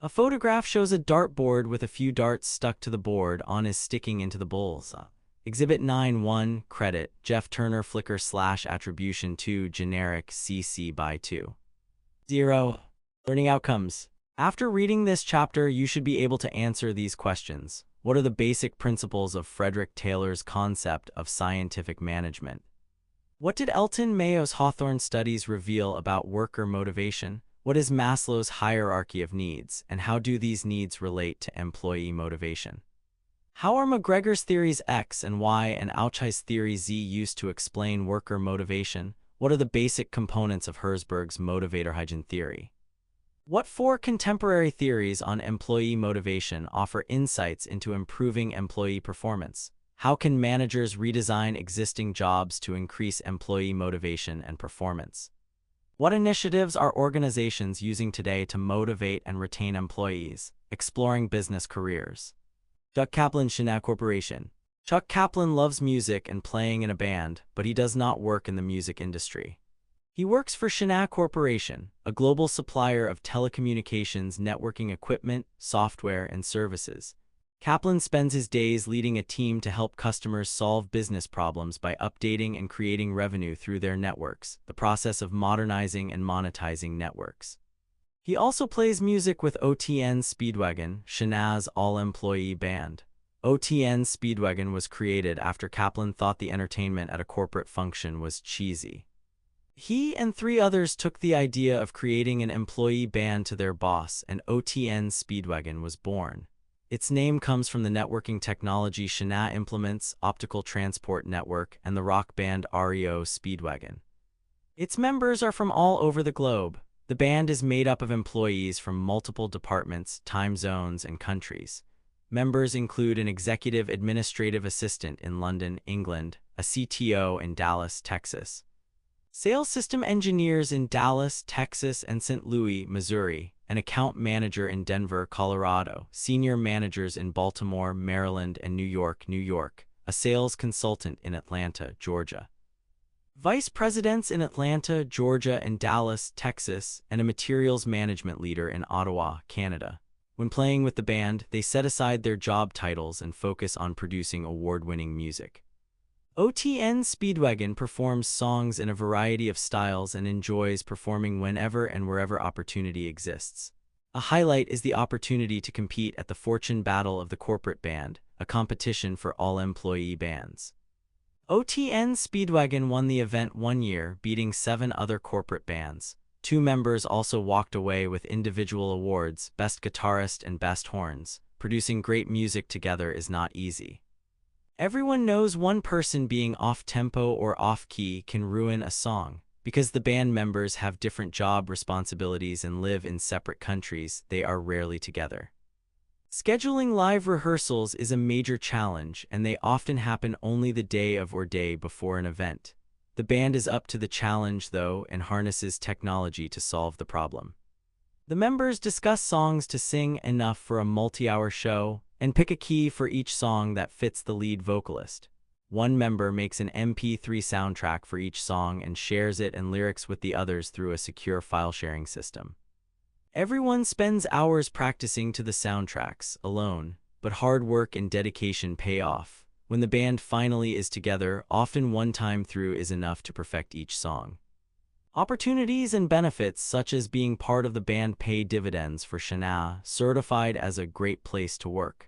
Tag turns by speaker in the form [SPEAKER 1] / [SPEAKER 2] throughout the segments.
[SPEAKER 1] A photograph shows a dartboard with a few darts stuck to the board on is sticking into the bullseye. Exhibit 9.1 Credit Jeff Turner Flickr / Attribution 2 Generic CC by 2. 0. Learning outcomes. After reading this chapter, you should be able to answer these questions. What are the basic principles of Frederick Taylor's concept of scientific management? What did Elton Mayo's Hawthorne studies reveal about worker motivation? What is Maslow's hierarchy of needs, and how do these needs relate to employee motivation? How are McGregor's theories X and Y and Auchai's theory Z used to explain worker motivation? What are the basic components of Herzberg's motivator hygiene theory? What 4 contemporary theories on employee motivation offer insights into improving employee performance? How can managers redesign existing jobs to increase employee motivation and performance? What initiatives are organizations using today to motivate and retain employees? Exploring business careers. Chuck Kaplan, Shana Corporation. Chuck Kaplan loves music and playing in a band, but he does not work in the music industry. He works for Shana Corporation, a global supplier of telecommunications networking equipment, software, and services. Kaplan spends his days leading a team to help customers solve business problems by updating and creating revenue through their networks, the process of modernizing and monetizing networks. He also plays music with OTN Speedwagon, Shana's all-employee band. OTN Speedwagon was created after Kaplan thought the entertainment at a corporate function was cheesy. He and 3 others took the idea of creating an employee band to their boss, and OTN Speedwagon was born. Its name comes from the networking technology Shana implements, Optical Transport Network, and the rock band REO Speedwagon. Its members are from all over the globe. The band is made up of employees from multiple departments, time zones, and countries. Members include an executive administrative assistant in London, England, a CTO in Dallas, Texas, sales system engineers in Dallas, Texas, and St. Louis, Missouri, an account manager in Denver, Colorado, senior managers in Baltimore, Maryland, and New York, a sales consultant in Atlanta, Georgia, vice presidents in Atlanta, Georgia, and Dallas, Texas, and a materials management leader in Ottawa, Canada. When playing with the band, they set aside their job titles and focus on producing award-winning music. OTN Speedwagon performs songs in a variety of styles and enjoys performing whenever and wherever opportunity exists. A highlight is the opportunity to compete at the Fortune Battle of the Corporate Band, a competition for all employee bands. OTN Speedwagon won the event 1 year, beating 7 other corporate bands. 2 members also walked away with individual awards, Best Guitarist and Best Horns. Producing great music together is not easy. Everyone knows one person being off-tempo or off-key can ruin a song. Because the band members have different job responsibilities and live in separate countries, they are rarely together. Scheduling live rehearsals is a major challenge, and they often happen only the day of or day before an event. The band is up to the challenge, though, and harnesses technology to solve the problem. The members discuss songs to sing enough for a multi-hour show, and pick a key for each song that fits the lead vocalist. One member makes an MP3 soundtrack for each song and shares it and lyrics with the others through a secure file-sharing system. Everyone spends hours practicing to the soundtracks, alone, but hard work and dedication pay off. When the band finally is together, often one time through is enough to perfect each song. Opportunities and benefits such as being part of the band pay dividends for Shana, certified as a great place to work.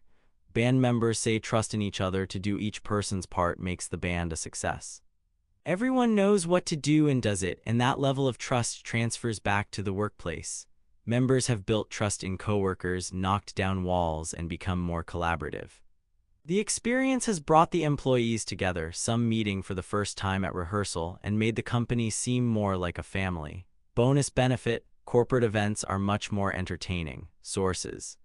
[SPEAKER 1] Band members say trust in each other to do each person's part makes the band a success. Everyone knows what to do and does it, and that level of trust transfers back to the workplace. Members have built trust in coworkers, knocked down walls, and become more collaborative. The experience has brought the employees together, some meeting for the first time at rehearsal, and made the company seem more like a family. Bonus benefit: corporate events are much more entertaining. Sources.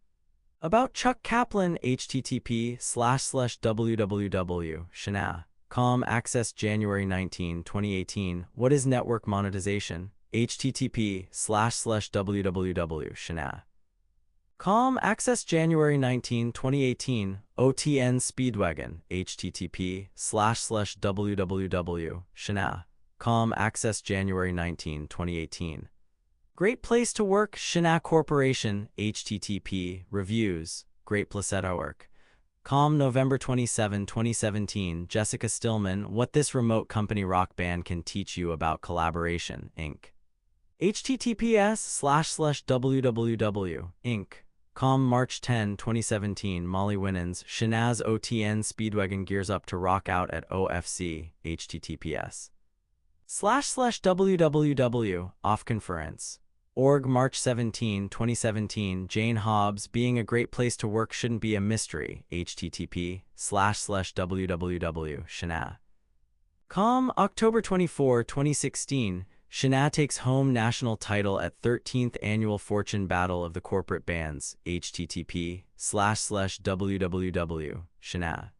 [SPEAKER 1] About Chuck Kaplan, http://www.shana.com. Access January 19, 2018. What is network monetization? http://www.shana.com. Access January 19, 2018. OTN Speedwagon. http://www.shana.com. Access January 19, 2018. Great Place to Work, Shana Corporation, HTTP, Reviews, Great Place to Work. Com, November 27, 2017, Jessica Stillman, What This Remote Company Rock Band Can Teach You About Collaboration, Inc. https://www, Inc. Com, March 10, 2017, Molly Winans, Shanaz OTN Speedwagon Gears Up to Rock Out at OFC, https://www, Off Conference. Org, March 17, 2017, Jane Hobbs, Being a Great Place to Work Shouldn't Be a Mystery, http://www, Shana. Com, October 24, 2016, Shana takes home national title at 13th Annual Fortune Battle of the Corporate Bands, http://www, Shana.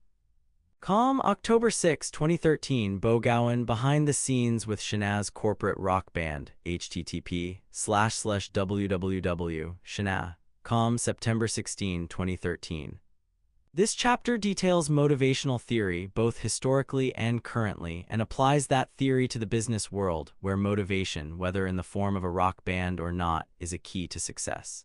[SPEAKER 1] Com, October 6, 2013, Bogowan, Behind the Scenes with Shana's Corporate Rock Band, http://www, Shana. Com, September 16, 2013. This chapter details motivational theory, both historically and currently, and applies that theory to the business world, where motivation, whether in the form of a rock band or not, is a key to success.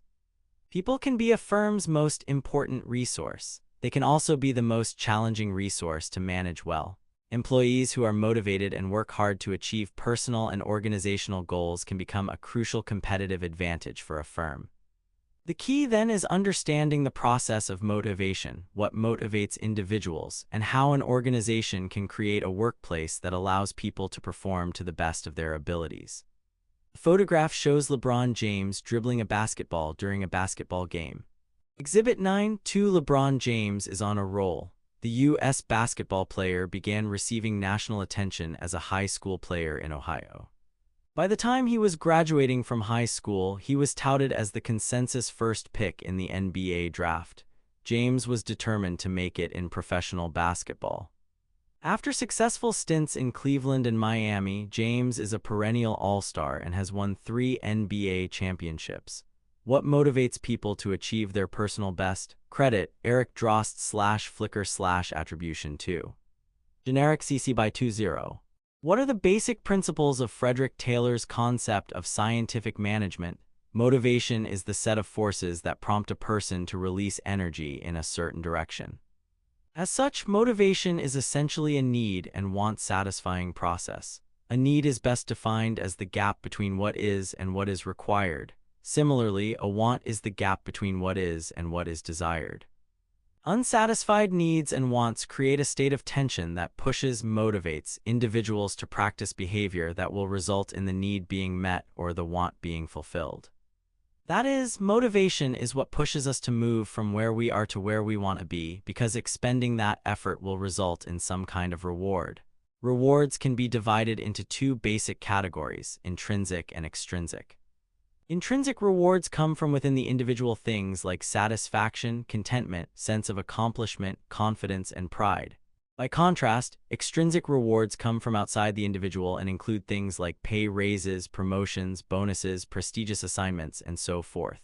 [SPEAKER 1] People can be a firm's most important resource. They can also be the most challenging resource to manage well. Employees who are motivated and work hard to achieve personal and organizational goals can become a crucial competitive advantage for a firm. The key then is understanding the process of motivation, what motivates individuals, and how an organization can create a workplace that allows people to perform to the best of their abilities. The photograph shows LeBron James dribbling a basketball during a basketball game. Exhibit 9.2 LeBron James is on a roll. The U.S. basketball player began receiving national attention as a high school player in Ohio. By the time he was graduating from high school, he was touted as the consensus first pick in the NBA draft. James was determined to make it in professional basketball. After successful stints in Cleveland and Miami, James is a perennial all-star and has won 3 NBA championships. What motivates people to achieve their personal best? Credit, Eric Drost /Flickr /Attribution 2. Generic CC by 20. What are the basic principles of Frederick Taylor's concept of scientific management? Motivation is the set of forces that prompt a person to release energy in a certain direction. As such, motivation is essentially a need and want-satisfying process. A need is best defined as the gap between what is and what is required. Similarly, a want is the gap between what is and what is desired. Unsatisfied needs and wants create a state of tension that motivates individuals to practice behavior that will result in the need being met or the want being fulfilled. That is, motivation is what pushes us to move from where we are to where we want to be, because expending that effort will result in some kind of reward. Rewards can be divided into 2 basic categories, intrinsic and extrinsic. Intrinsic rewards come from within the individual, things like satisfaction, contentment, sense of accomplishment, confidence, and pride. By contrast, extrinsic rewards come from outside the individual and include things like pay raises, promotions, bonuses, prestigious assignments, and so forth.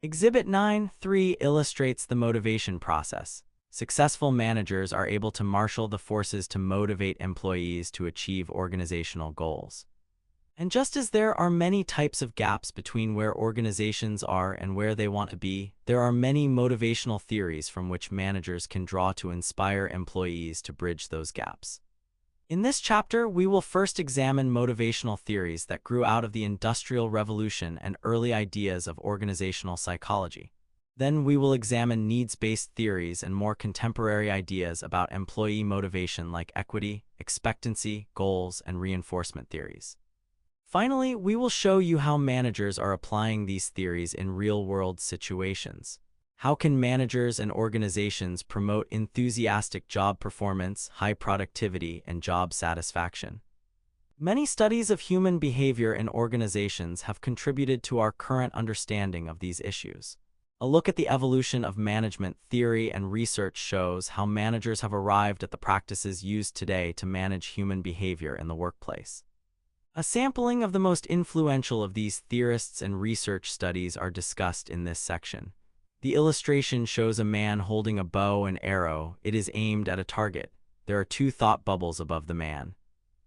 [SPEAKER 1] Exhibit 9.3 illustrates the motivation process. Successful managers are able to marshal the forces to motivate employees to achieve organizational goals. And just as there are many types of gaps between where organizations are and where they want to be, there are many motivational theories from which managers can draw to inspire employees to bridge those gaps. In this chapter, we will first examine motivational theories that grew out of the Industrial Revolution and early ideas of organizational psychology. Then we will examine needs-based theories and more contemporary ideas about employee motivation like equity, expectancy, goals, and reinforcement theories. Finally, we will show you how managers are applying these theories in real-world situations. How can managers and organizations promote enthusiastic job performance, high productivity, and job satisfaction? Many studies of human behavior in organizations have contributed to our current understanding of these issues. A look at the evolution of management theory and research shows how managers have arrived at the practices used today to manage human behavior in the workplace. A sampling of the most influential of these theorists and research studies are discussed in this section. The illustration shows a man holding a bow and arrow. It is aimed at a target. There are 2 thought bubbles above the man.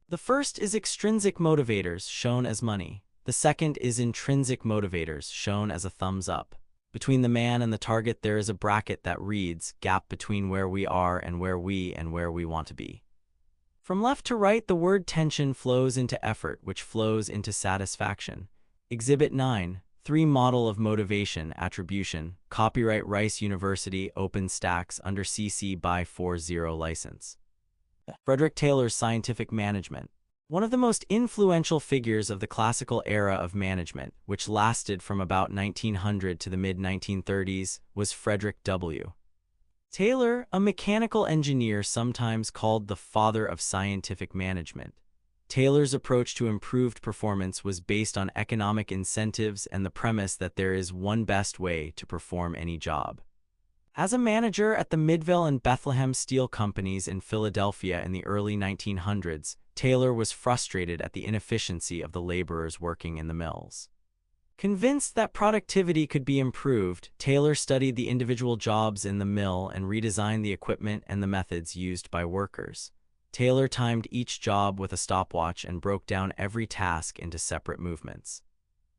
[SPEAKER 1] The first is extrinsic motivators, shown as money. The second is intrinsic motivators, shown as a thumbs up. Between the man and the target, there is a bracket that reads, gap between where we are and where we want to be. From left to right, the word tension flows into effort, which flows into satisfaction. Exhibit 9, 3 Model of Motivation Attribution, copyright Rice University, OpenStax, under CC by 40 license. Frederick Taylor's Scientific Management. One of the most influential figures of the classical era of management, which lasted from about 1900 to the mid-1930s, was Frederick W. Taylor, a mechanical engineer sometimes called the father of scientific management. Taylor's approach to improved performance was based on economic incentives and the premise that there is one best way to perform any job. As a manager at the Midvale and Bethlehem Steel Companies in Philadelphia in the early 1900s, Taylor was frustrated at the inefficiency of the laborers working in the mills. Convinced that productivity could be improved, Taylor studied the individual jobs in the mill and redesigned the equipment and the methods used by workers. Taylor timed each job with a stopwatch and broke down every task into separate movements.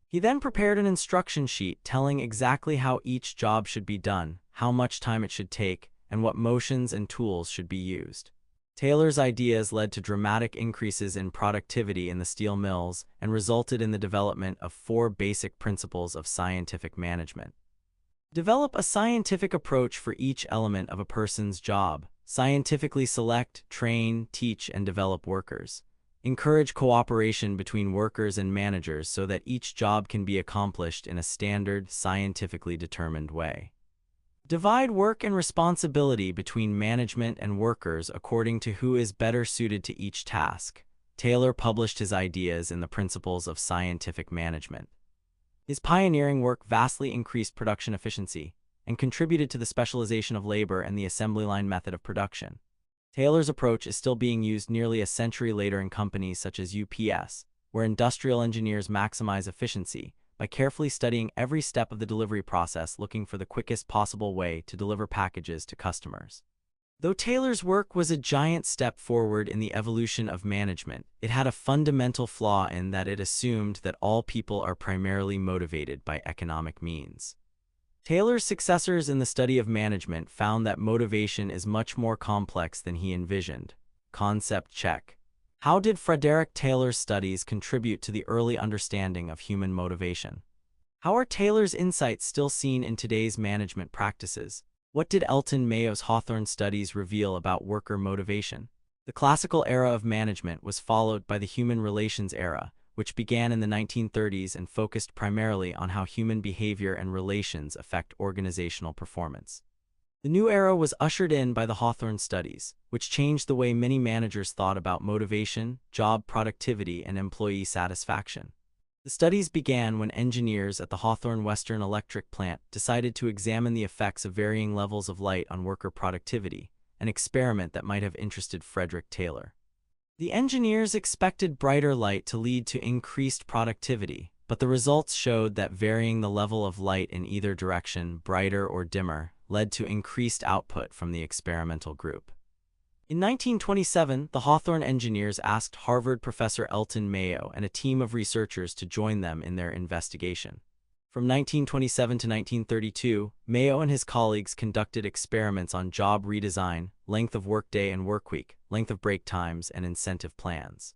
[SPEAKER 1] He then prepared an instruction sheet telling exactly how each job should be done, how much time it should take, and what motions and tools should be used. Taylor's ideas led to dramatic increases in productivity in the steel mills and resulted in the development of 4 basic principles of scientific management. Develop a scientific approach for each element of a person's job. Scientifically select, train, teach, and develop workers. Encourage cooperation between workers and managers so that each job can be accomplished in a standard, scientifically determined way. Divide work and responsibility between management and workers according to who is better suited to each task. Taylor published his ideas in the Principles of Scientific Management. His pioneering work vastly increased production efficiency and contributed to the specialization of labor and the assembly line method of production. Taylor's approach is still being used nearly a century later in companies such as UPS, where industrial engineers maximize efficiency by carefully studying every step of the delivery process, looking for the quickest possible way to deliver packages to customers. Though Taylor's work was a giant step forward in the evolution of management, it had a fundamental flaw in that it assumed that all people are primarily motivated by economic means. Taylor's successors in the study of management found that motivation is much more complex than he envisioned. Concept check. How did Frederick Taylor's studies contribute to the early understanding of human motivation? How are Taylor's insights still seen in today's management practices? What did Elton Mayo's Hawthorne studies reveal about worker motivation? The classical era of management was followed by the human relations era, which began in the 1930s and focused primarily on how human behavior and relations affect organizational performance. The new era was ushered in by the Hawthorne studies, which changed the way many managers thought about motivation, job productivity, and employee satisfaction. The studies began when engineers at the Hawthorne Western Electric plant decided to examine the effects of varying levels of light on worker productivity, an experiment that might have interested Frederick Taylor. The engineers expected brighter light to lead to increased productivity, but the results showed that varying the level of light in either direction, brighter or dimmer, led to increased output from the experimental group. In 1927, the Hawthorne engineers asked Harvard professor Elton Mayo and a team of researchers to join them in their investigation. From 1927 to 1932, Mayo and his colleagues conducted experiments on job redesign, length of workday and workweek, length of break times, and incentive plans.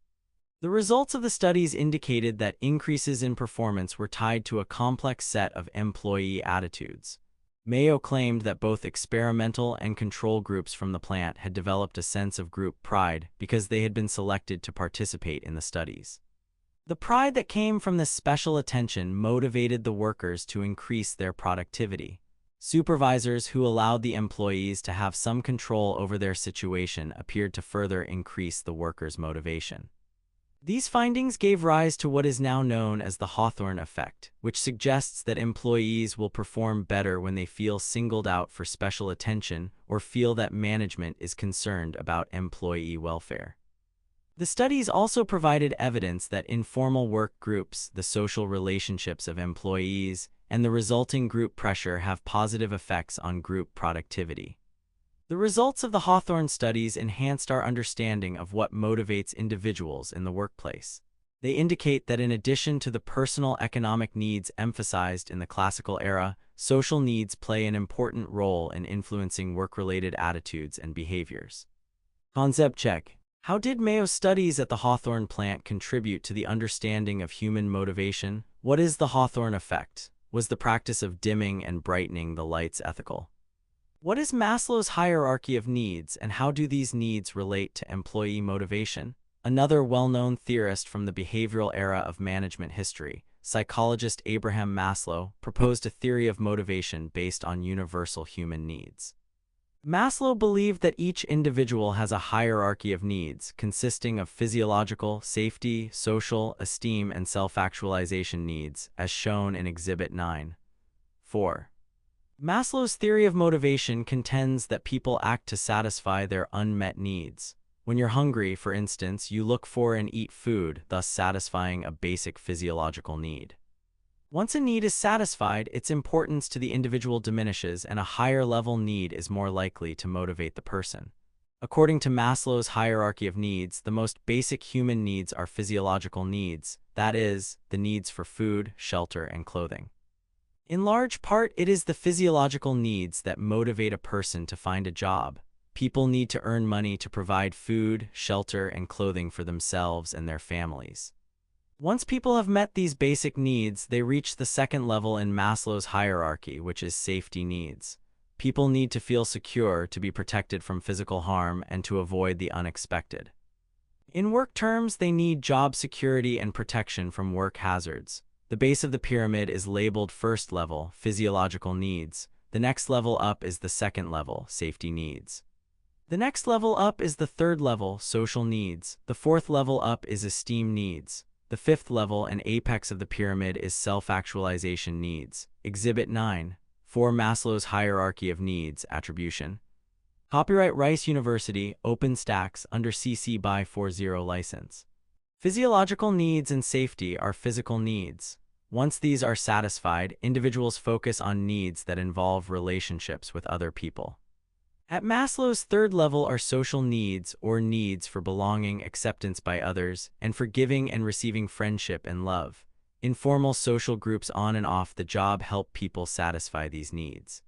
[SPEAKER 1] The results of the studies indicated that increases in performance were tied to a complex set of employee attitudes. Mayo claimed that both experimental and control groups from the plant had developed a sense of group pride because they had been selected to participate in the studies. The pride that came from this special attention motivated the workers to increase their productivity. Supervisors who allowed the employees to have some control over their situation appeared to further increase the workers' motivation. These findings gave rise to what is now known as the Hawthorne effect, which suggests that employees will perform better when they feel singled out for special attention or feel that management is concerned about employee welfare. The studies also provided evidence that informal work groups, the social relationships of employees, and the resulting group pressure have positive effects on group productivity. The results of the Hawthorne studies enhanced our understanding of what motivates individuals in the workplace. They indicate that in addition to the personal economic needs emphasized in the classical era, social needs play an important role in influencing work-related attitudes and behaviors. Concept check. How did Mayo's studies at the Hawthorne plant contribute to the understanding of human motivation? What is the Hawthorne effect? Was the practice of dimming and brightening the lights ethical? What is Maslow's hierarchy of needs, and how do these needs relate to employee motivation? Another well-known theorist from the behavioral era of management history, psychologist Abraham Maslow, proposed a theory of motivation based on universal human needs. Maslow believed that each individual has a hierarchy of needs consisting of physiological, safety, social, esteem, and self-actualization needs, as shown in Exhibit 9. 4. Maslow's theory of motivation contends that people act to satisfy their unmet needs. When you're hungry, for instance, you look for and eat food, thus satisfying a basic physiological need. Once a need is satisfied, its importance to the individual diminishes and a higher-level need is more likely to motivate the person. According to Maslow's hierarchy of needs, the most basic human needs are physiological needs, that is, the needs for food, shelter, and clothing. In large part, it is the physiological needs that motivate a person to find a job. People need to earn money to provide food, shelter, and clothing for themselves and their families. Once people have met these basic needs, they reach the second level in Maslow's hierarchy, which is safety needs. People need to feel secure, to be protected from physical harm, and to avoid the unexpected. In work terms, they need job security and protection from work hazards. The base of the pyramid is labeled first level, physiological needs. The next level up is the second level, safety needs. The next level up is the third level, social needs. The fourth level up is esteem needs. The fifth level and apex of the pyramid is self-actualization needs. Exhibit 9. 4. Maslow's hierarchy of needs, attribution. Copyright Rice University, OpenStax, under CC by 40 license. Physiological needs and safety are physical needs. Once these are satisfied, individuals focus on needs that involve relationships with other people. At Maslow's third level are social needs, or needs for belonging, acceptance by others, and for giving and receiving friendship and love. Informal social groups on and off the job help people satisfy these needs.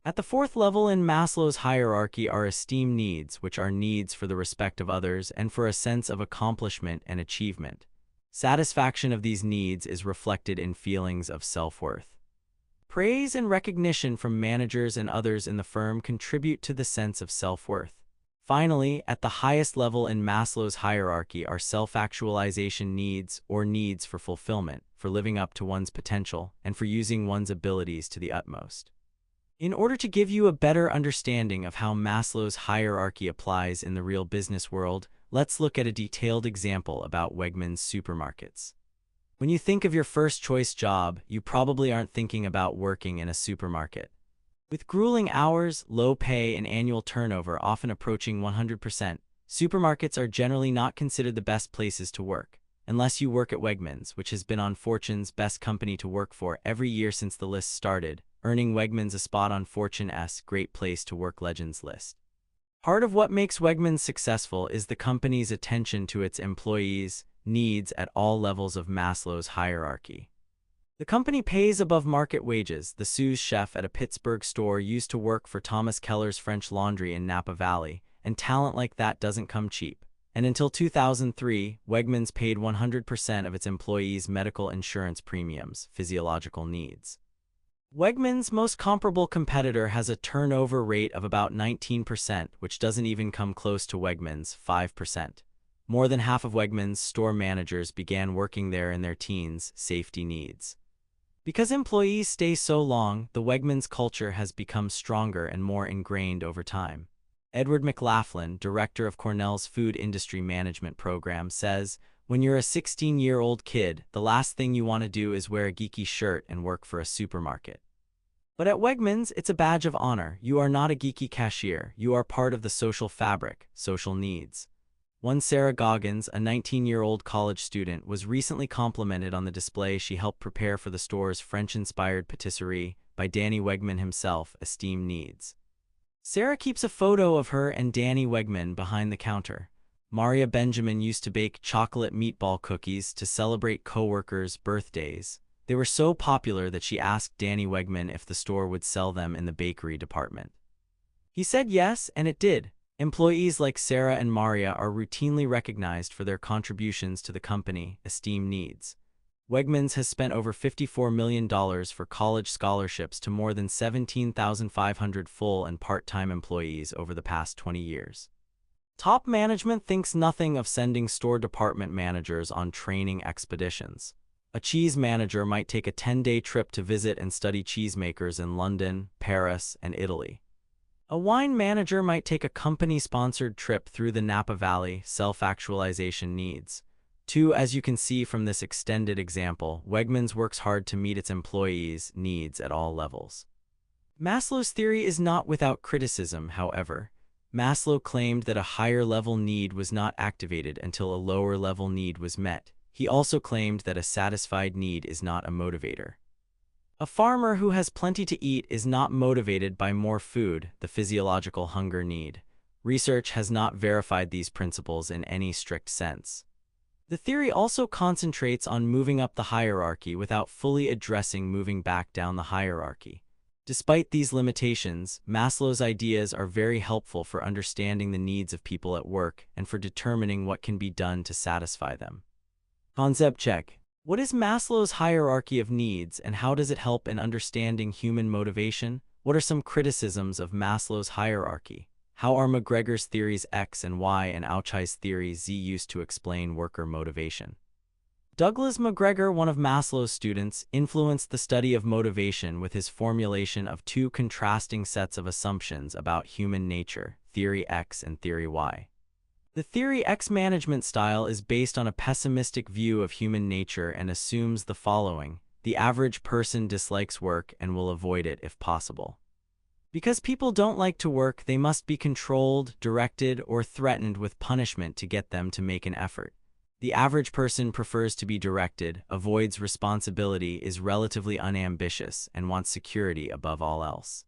[SPEAKER 1] At the fourth level in Maslow's hierarchy are esteem needs, which are needs for the respect of others and for a sense of accomplishment and achievement. Satisfaction of these needs is reflected in feelings of self-worth. Praise and recognition from managers and others in the firm contribute to the sense of self-worth. Finally, at the highest level in Maslow's hierarchy are self-actualization needs, or needs for fulfillment, for living up to one's potential, and for using one's abilities to the utmost. In order to give you a better understanding of how Maslow's hierarchy applies in the real business world, let's look at a detailed example about Wegmans supermarkets. When you think of your first choice job, you probably aren't thinking about working in a supermarket. With grueling hours, low pay, and annual turnover often approaching 100%, supermarkets are generally not considered the best places to work, unless you work at Wegmans, which has been on Fortune's best company to work for every year since the list started, earning Wegmans a spot on Fortune's Great Place to Work Legends list. Part of what makes Wegmans successful is the company's attention to its employees' needs at all levels of Maslow's hierarchy. The company pays above market wages. The sous chef at a Pittsburgh store used to work for Thomas Keller's French Laundry in Napa Valley, and talent like that doesn't come cheap. And until 2003, Wegmans paid 100% of its employees' medical insurance premiums, physiological needs. Wegmans' most comparable competitor has a turnover rate of about 19%, which doesn't even come close to Wegmans' 5%. More than half of Wegmans' store managers began working there in their teens, safety needs. Because employees stay so long, the Wegmans culture has become stronger and more ingrained over time. Edward McLaughlin, director of Cornell's Food Industry Management program, says, "When you're a 16-year-old kid, the last thing you want to do is wear a geeky shirt and work for a supermarket. But at Wegmans, it's a badge of honor. You are not a geeky cashier. You are part of the social fabric, social needs." One Sarah Goggins, a 19-year-old college student, was recently complimented on the display she helped prepare for the store's French-inspired patisserie by Danny Wegman himself, Esteem Needs. Sarah keeps a photo of her and Danny Wegman behind the counter. Maria Benjamin used to bake chocolate meatball cookies to celebrate coworkers' birthdays. They were so popular that she asked Danny Wegman if the store would sell them in the bakery department. He said yes, and it did. Employees like Sarah and Maria are routinely recognized for their contributions to the company, esteem needs. Wegmans has spent over $54 million for college scholarships to more than 17,500 full and part-time employees over the past 20 years. Top management thinks nothing of sending store department managers on training expeditions. A cheese manager might take a 10-day trip to visit and study cheesemakers in London, Paris, and Italy. A wine manager might take a company-sponsored trip through the Napa Valley. Self-actualization needs. 2. As you can see from this extended example, Wegmans works hard to meet its employees' needs at all levels. Maslow's theory is not without criticism, however. Maslow claimed that a higher-level need was not activated until a lower-level need was met. He also claimed that a satisfied need is not a motivator. A farmer who has plenty to eat is not motivated by more food, the physiological hunger need. Research has not verified these principles in any strict sense. The theory also concentrates on moving up the hierarchy without fully addressing moving back down the hierarchy. Despite these limitations, Maslow's ideas are very helpful for understanding the needs of people at work and for determining what can be done to satisfy them. Concept check. What is Maslow's hierarchy of needs and how does it help in understanding human motivation? What are some criticisms of Maslow's hierarchy? How are McGregor's theories X and Y and Auchai's theory Z used to explain worker motivation? Douglas McGregor, one of Maslow's students, influenced the study of motivation with his formulation of two contrasting sets of assumptions about human nature, Theory X and Theory Y. The Theory X management style is based on a pessimistic view of human nature and assumes the following: the average person dislikes work and will avoid it if possible. Because people don't like to work, they must be controlled, directed, or threatened with punishment to get them to make an effort. The average person prefers to be directed, avoids responsibility, is relatively unambitious, and wants security above all else.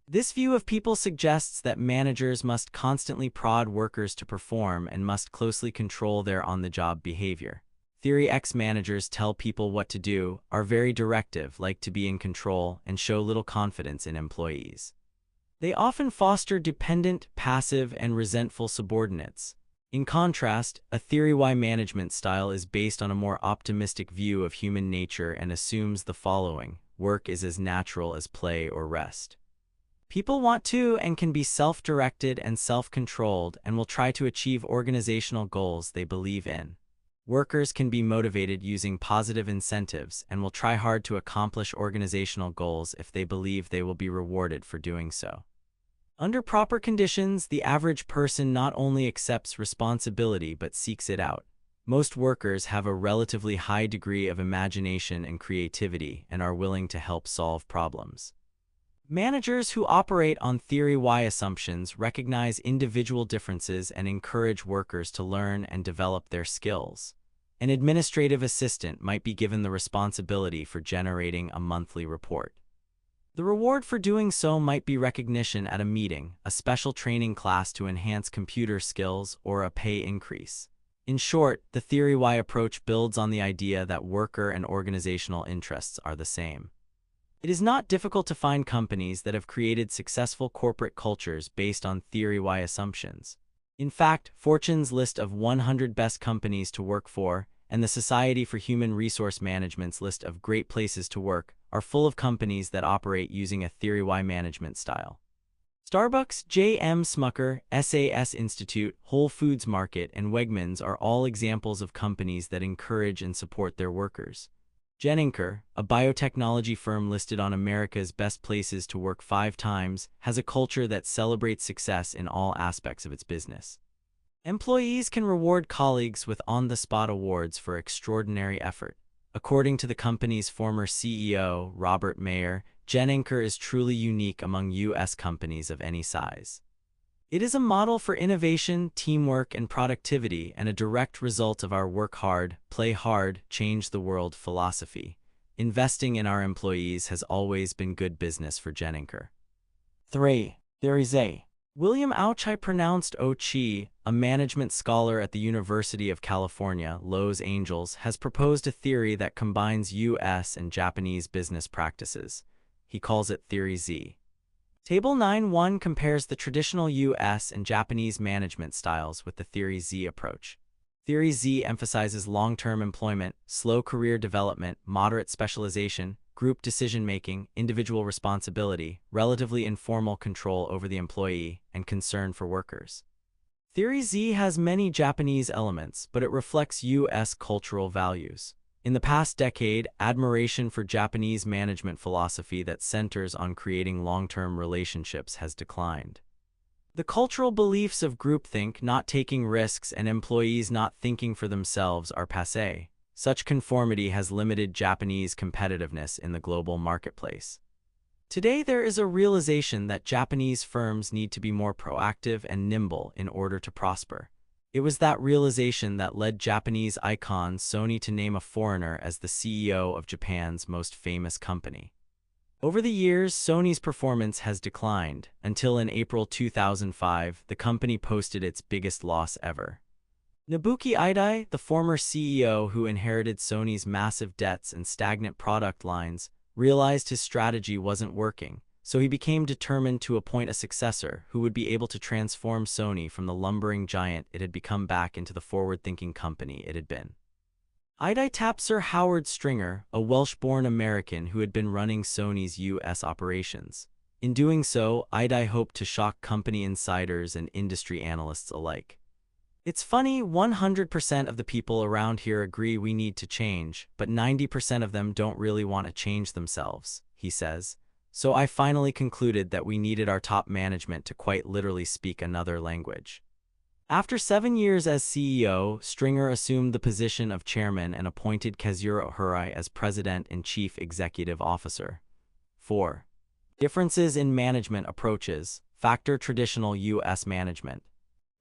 [SPEAKER 1] This view of people suggests that managers must constantly prod workers to perform and must closely control their on-the-job behavior. Theory X managers tell people what to do, are very directive, like to be in control, and show little confidence in employees. They often foster dependent, passive, and resentful subordinates. In contrast, a Theory Y management style is based on a more optimistic view of human nature and assumes the following: work is as natural as play or rest. People want to and can be self-directed and self-controlled and will try to achieve organizational goals they believe in. Workers can be motivated using positive incentives and will try hard to accomplish organizational goals if they believe they will be rewarded for doing so. Under proper conditions, the average person not only accepts responsibility but seeks it out. Most workers have a relatively high degree of imagination and creativity and are willing to help solve problems. Managers who operate on Theory Y assumptions recognize individual differences and encourage workers to learn and develop their skills. An administrative assistant might be given the responsibility for generating a monthly report. The reward for doing so might be recognition at a meeting, a special training class to enhance computer skills, or a pay increase. In short, the Theory Y approach builds on the idea that worker and organizational interests are the same. It is not difficult to find companies that have created successful corporate cultures based on Theory Y assumptions. In fact, Fortune's list of 100 best companies to work for and the Society for Human Resource Management's list of great places to work are full of companies that operate using a Theory Y management style. Starbucks, J.M. Smucker, SAS Institute, Whole Foods Market, and Wegmans are all examples of companies that encourage and support their workers. Jennings, a biotechnology firm listed on America's Best Places to Work 5 times, has a culture that celebrates success in all aspects of its business. Employees can reward colleagues with on-the-spot awards for extraordinary effort. According to the company's former CEO, Robert Mayer, Jennings is truly unique among U.S. companies of any size. It is a model for innovation, teamwork, and productivity, and a direct result of our work hard, play hard, change the world philosophy. Investing in our employees has always been good business for Jennings. 3. Theory Z. William Auchai, pronounced Ochi, a management scholar at the University of California, Los Angeles, has proposed a theory that combines U.S. and Japanese business practices. He calls it Theory Z. Table 9.1 compares the traditional U.S. and Japanese management styles with the Theory Z approach. Theory Z emphasizes long-term employment, slow career development, moderate specialization, group decision-making, individual responsibility, relatively informal control over the employee, and concern for workers. Theory Z has many Japanese elements, but it reflects U.S. cultural values. In the past decade, admiration for Japanese management philosophy that centers on creating long-term relationships has declined. The cultural beliefs of groupthink, not taking risks, and employees not thinking for themselves are passé. Such conformity has limited Japanese competitiveness in the global marketplace. Today, there is a realization that Japanese firms need to be more proactive and nimble in order to prosper. It was that realization that led Japanese icon Sony to name a foreigner as the CEO of Japan's most famous company. Over the years, Sony's performance has declined, until in April 2005, the company posted its biggest loss ever. Nobuki Idai, the former CEO who inherited Sony's massive debts and stagnant product lines, realized his strategy wasn't working, so he became determined to appoint a successor who would be able to transform Sony from the lumbering giant it had become back into the forward-thinking company it had been. Idai tapped Sir Howard Stringer, a Welsh-born American who had been running Sony's U.S. operations. In doing so, Idai hoped to shock company insiders and industry analysts alike. "It's funny, 100% of the people around here agree we need to change, but 90% of them don't really want to change themselves," he says. "So I finally concluded that we needed our top management to quite literally speak another language." After 7 years as CEO, Stringer assumed the position of chairman and appointed Kazuhiro Hirai as president and chief executive officer. 4. Differences in management approaches. Factor traditional U.S. management.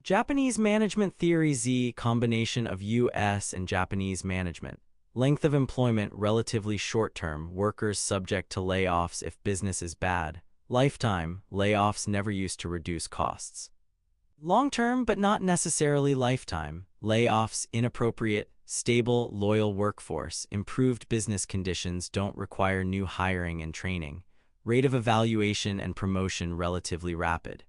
[SPEAKER 1] Japanese management theory Z, combination of U.S. and Japanese management. Length of employment relatively short-term, workers subject to layoffs if business is bad. Lifetime, layoffs never used to reduce costs. Long-term but not necessarily lifetime, layoffs inappropriate, stable, loyal workforce, improved business conditions don't require new hiring and training. Rate of evaluation and promotion relatively rapid.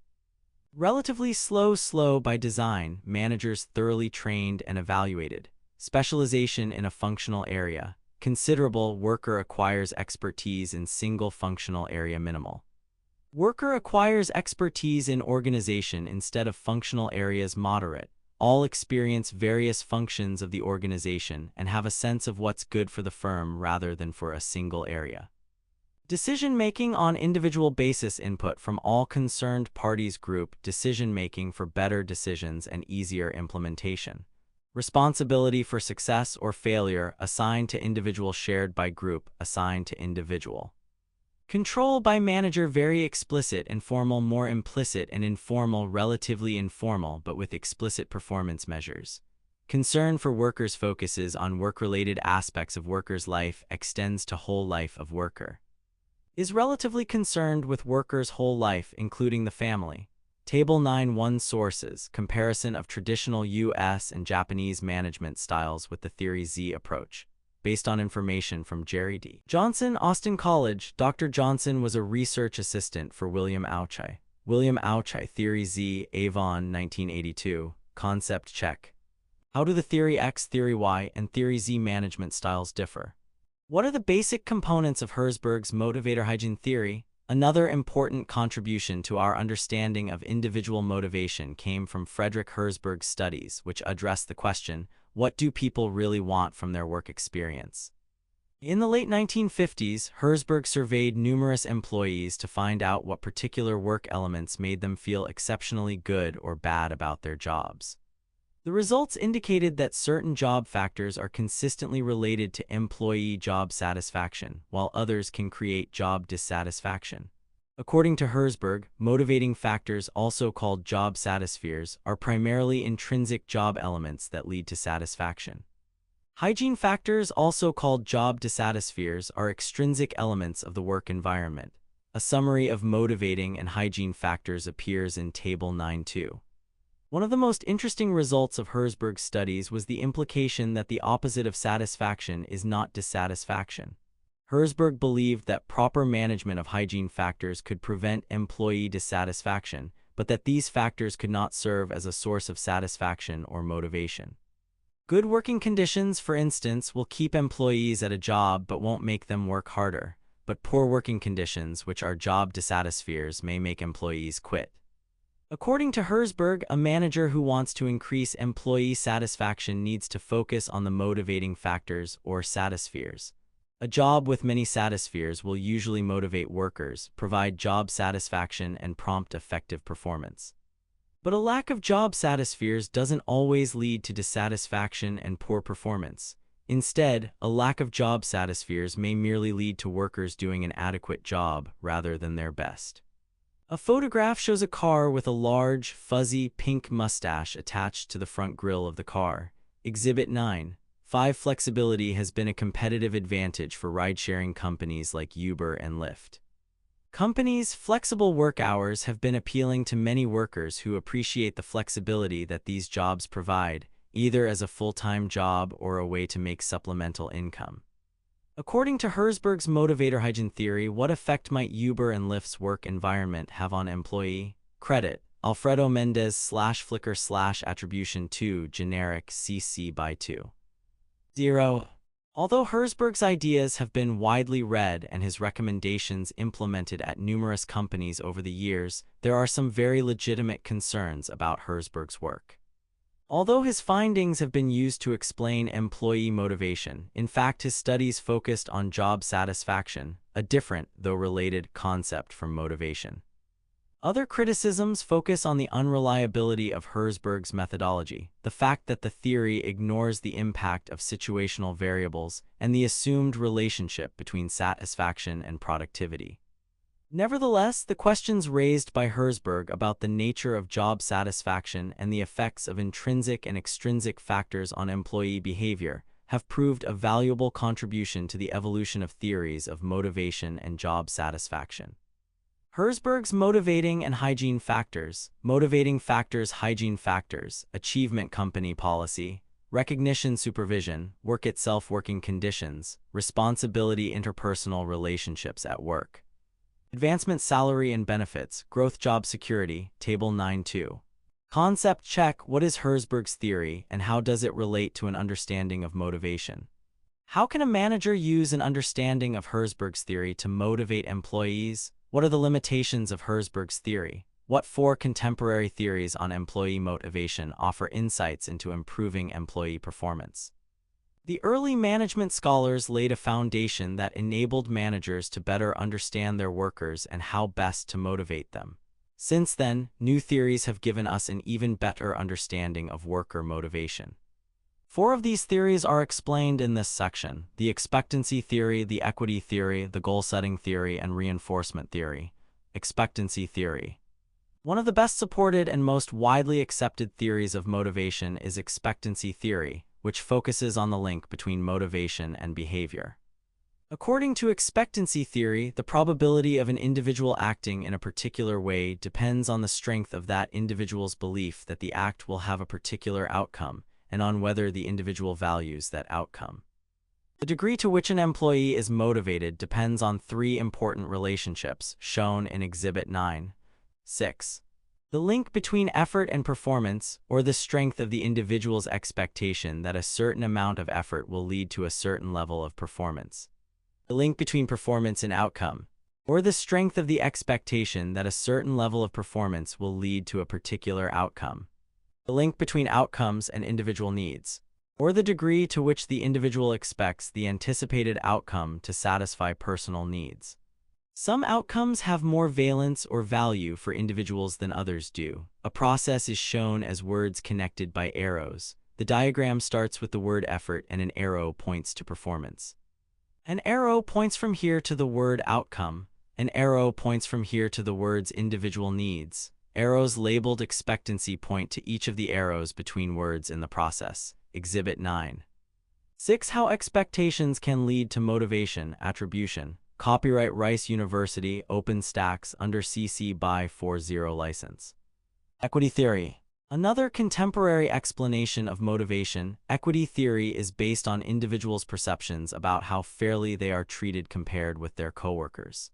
[SPEAKER 1] Relatively slow by design, managers thoroughly trained and evaluated. Specialization in a functional area. Considerable, worker acquires expertise in single functional area minimal. Worker acquires expertise in organization instead of functional areas moderate. All experience various functions of the organization and have a sense of what's good for the firm rather than for a single area. Decision-making on individual basis, input from all concerned parties, group decision-making for better decisions and easier implementation. Responsibility for success or failure assigned to individual, shared by group assigned to individual. Control by manager, very explicit, informal, more implicit, and informal, relatively informal but with explicit performance measures. Concern for workers focuses on work-related aspects of worker's life, extends to whole life of worker. Is relatively concerned with workers' whole life, including the family. Table 9.1 Sources, comparison of traditional U.S. and Japanese management styles with the Theory Z approach. Based on information from Jerry D. Johnson, Austin College. Dr. Johnson was a research assistant for William Auchai. William Auchai, Theory Z, Avon, 1982. Concept check. How do the Theory X, Theory Y, and Theory Z management styles differ? What are the basic components of Herzberg's motivator hygiene theory? Another important contribution to our understanding of individual motivation came from Frederick Herzberg's studies, which addressed the question, what do people really want from their work experience? In the late 1950s, Herzberg surveyed numerous employees to find out what particular work elements made them feel exceptionally good or bad about their jobs. The results indicated that certain job factors are consistently related to employee job satisfaction, while others can create job dissatisfaction. According to Herzberg, motivating factors, also called job satisfiers, are primarily intrinsic job elements that lead to satisfaction. Hygiene factors, also called job dissatisfiers, are extrinsic elements of the work environment. A summary of motivating and hygiene factors appears in Table 9.2. One of the most interesting results of Herzberg's studies was the implication that the opposite of satisfaction is not dissatisfaction. Herzberg believed that proper management of hygiene factors could prevent employee dissatisfaction, but that these factors could not serve as a source of satisfaction or motivation. Good working conditions, for instance, will keep employees at a job but won't make them work harder, but poor working conditions, which are job dissatisfiers, may make employees quit. According to Herzberg, a manager who wants to increase employee satisfaction needs to focus on the motivating factors or satisfiers. A job with many satisfiers will usually motivate workers, provide job satisfaction, and prompt effective performance. But a lack of job satisfiers doesn't always lead to dissatisfaction and poor performance. Instead, a lack of job satisfiers may merely lead to workers doing an adequate job rather than their best. A photograph shows a car with a large, fuzzy, pink mustache attached to the front grille of the car. Exhibit 9. 5. Flexibility has been a competitive advantage for ride-sharing companies like Uber and Lyft. Companies' flexible work hours have been appealing to many workers who appreciate the flexibility that these jobs provide, either as a full-time job or a way to make supplemental income. According to Herzberg's motivator hygiene theory, what effect might Uber and Lyft's work environment have on employee? Credit: Alfredo Mendez /Flickr /attribution 2 generic CC by 2. 0. Although Herzberg's ideas have been widely read and his recommendations implemented at numerous companies over the years, there are some very legitimate concerns about Herzberg's work. Although his findings have been used to explain employee motivation, in fact his studies focused on job satisfaction, a different, though related, concept from motivation. Other criticisms focus on the unreliability of Herzberg's methodology, the fact that the theory ignores the impact of situational variables, and the assumed relationship between satisfaction and productivity. Nevertheless, the questions raised by Herzberg about the nature of job satisfaction and the effects of intrinsic and extrinsic factors on employee behavior have proved a valuable contribution to the evolution of theories of motivation and job satisfaction. Herzberg's motivating and hygiene factors, motivating factors, hygiene factors, achievement company policy, recognition supervision, work itself working conditions, responsibility interpersonal relationships at work. Advancement salary and benefits, growth job security, Table 9.2. Concept check: what is Herzberg's theory and how does it relate to an understanding of motivation? How can a manager use an understanding of Herzberg's theory to motivate employees? What are the limitations of Herzberg's theory? What 4 contemporary theories on employee motivation offer insights into improving employee performance? The early management scholars laid a foundation that enabled managers to better understand their workers and how best to motivate them. Since then, new theories have given us an even better understanding of worker motivation. 4 of these theories are explained in this section: the expectancy theory, the equity theory, the goal-setting theory, and reinforcement theory. Expectancy theory. One of the best supported and most widely accepted theories of motivation is expectancy theory, which focuses on the link between motivation and behavior. According to expectancy theory, the probability of an individual acting in a particular way depends on the strength of that individual's belief that the act will have a particular outcome, and on whether the individual values that outcome. The degree to which an employee is motivated depends on 3 important relationships shown in Exhibit 9.6. The link between effort and performance, or the strength of the individual's expectation that a certain amount of effort will lead to a certain level of performance. The link between performance and outcome, or the strength of the expectation that a certain level of performance will lead to a particular outcome. The link between outcomes and individual needs, or the degree to which the individual expects the anticipated outcome to satisfy personal needs. Some outcomes have more valence or value for individuals than others do. A process is shown as words connected by arrows. The diagram starts with the word effort and an arrow points to performance. An arrow points from here to the word outcome. An arrow points from here to the words individual needs. Arrows labeled expectancy point to each of the arrows between words in the process. Exhibit 9.6. How expectations can lead to motivation, attribution. Copyright Rice University, OpenStax, under CC by 40 license. Equity theory. Another contemporary explanation of motivation, equity theory is based on individuals' perceptions about how fairly they are treated compared with their coworkers.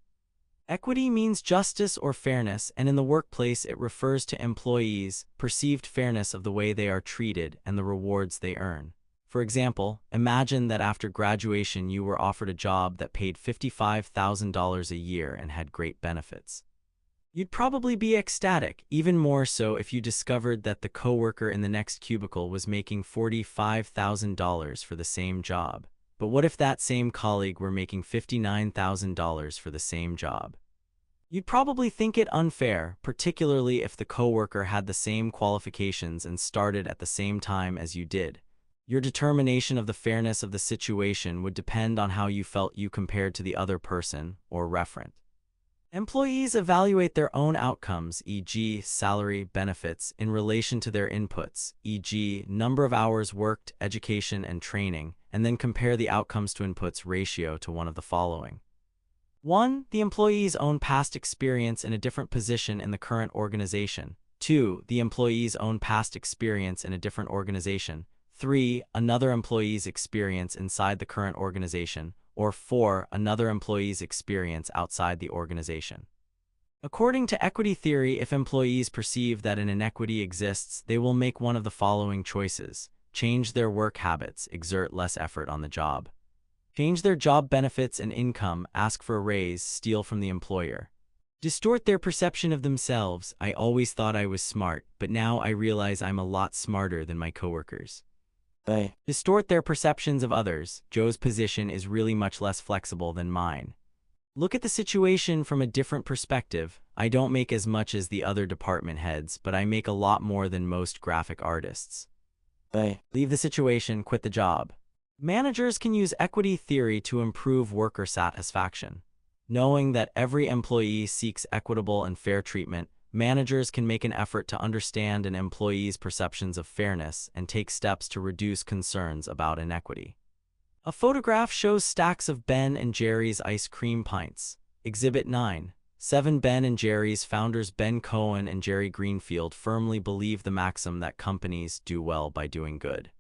[SPEAKER 1] Equity means justice or fairness, and in the workplace it refers to employees' perceived fairness of the way they are treated and the rewards they earn. For example, imagine that after graduation you were offered a job that paid $55,000 a year and had great benefits. You'd probably be ecstatic, even more so if you discovered that the coworker in the next cubicle was making $45,000 for the same job. But what if that same colleague were making $59,000 for the same job? You'd probably think it unfair, particularly if the coworker had the same qualifications and started at the same time as you did. Your determination of the fairness of the situation would depend on how you felt you compared to the other person or referent. Employees evaluate their own outcomes, e.g., salary, benefits, in relation to their inputs, e.g., number of hours worked, education, and training, and then compare the outcomes to inputs ratio to one of the following. 1. The employee's own past experience in a different position in the current organization. 2. The employee's own past experience in a different organization. 3. Another employee's experience inside the current organization. Or 4. Another employee's experience outside the organization. According to equity theory, if employees perceive that an inequity exists, they will make one of the following choices: change their work habits, exert less effort on the job; change their job benefits and income, ask for a raise, steal from the employer; distort their perception of themselves, I always thought I was smart, but now I realize I'm a lot smarter than my coworkers. Distort their perceptions of others, Joe's position is really much less flexible than mine. Look at the situation from a different perspective. I don't make as much as the other department heads, but I make a lot more than most graphic artists. Leave the situation, quit the job. Managers can use equity theory to improve worker satisfaction. Knowing that every employee seeks equitable and fair treatment, managers can make an effort to understand an employee's perceptions of fairness and take steps to reduce concerns about inequity. A photograph shows stacks of Ben and Jerry's ice cream pints. Exhibit 9. 7 Ben and Jerry's founders Ben Cohen and Jerry Greenfield firmly believe the maxim that companies do well by doing good.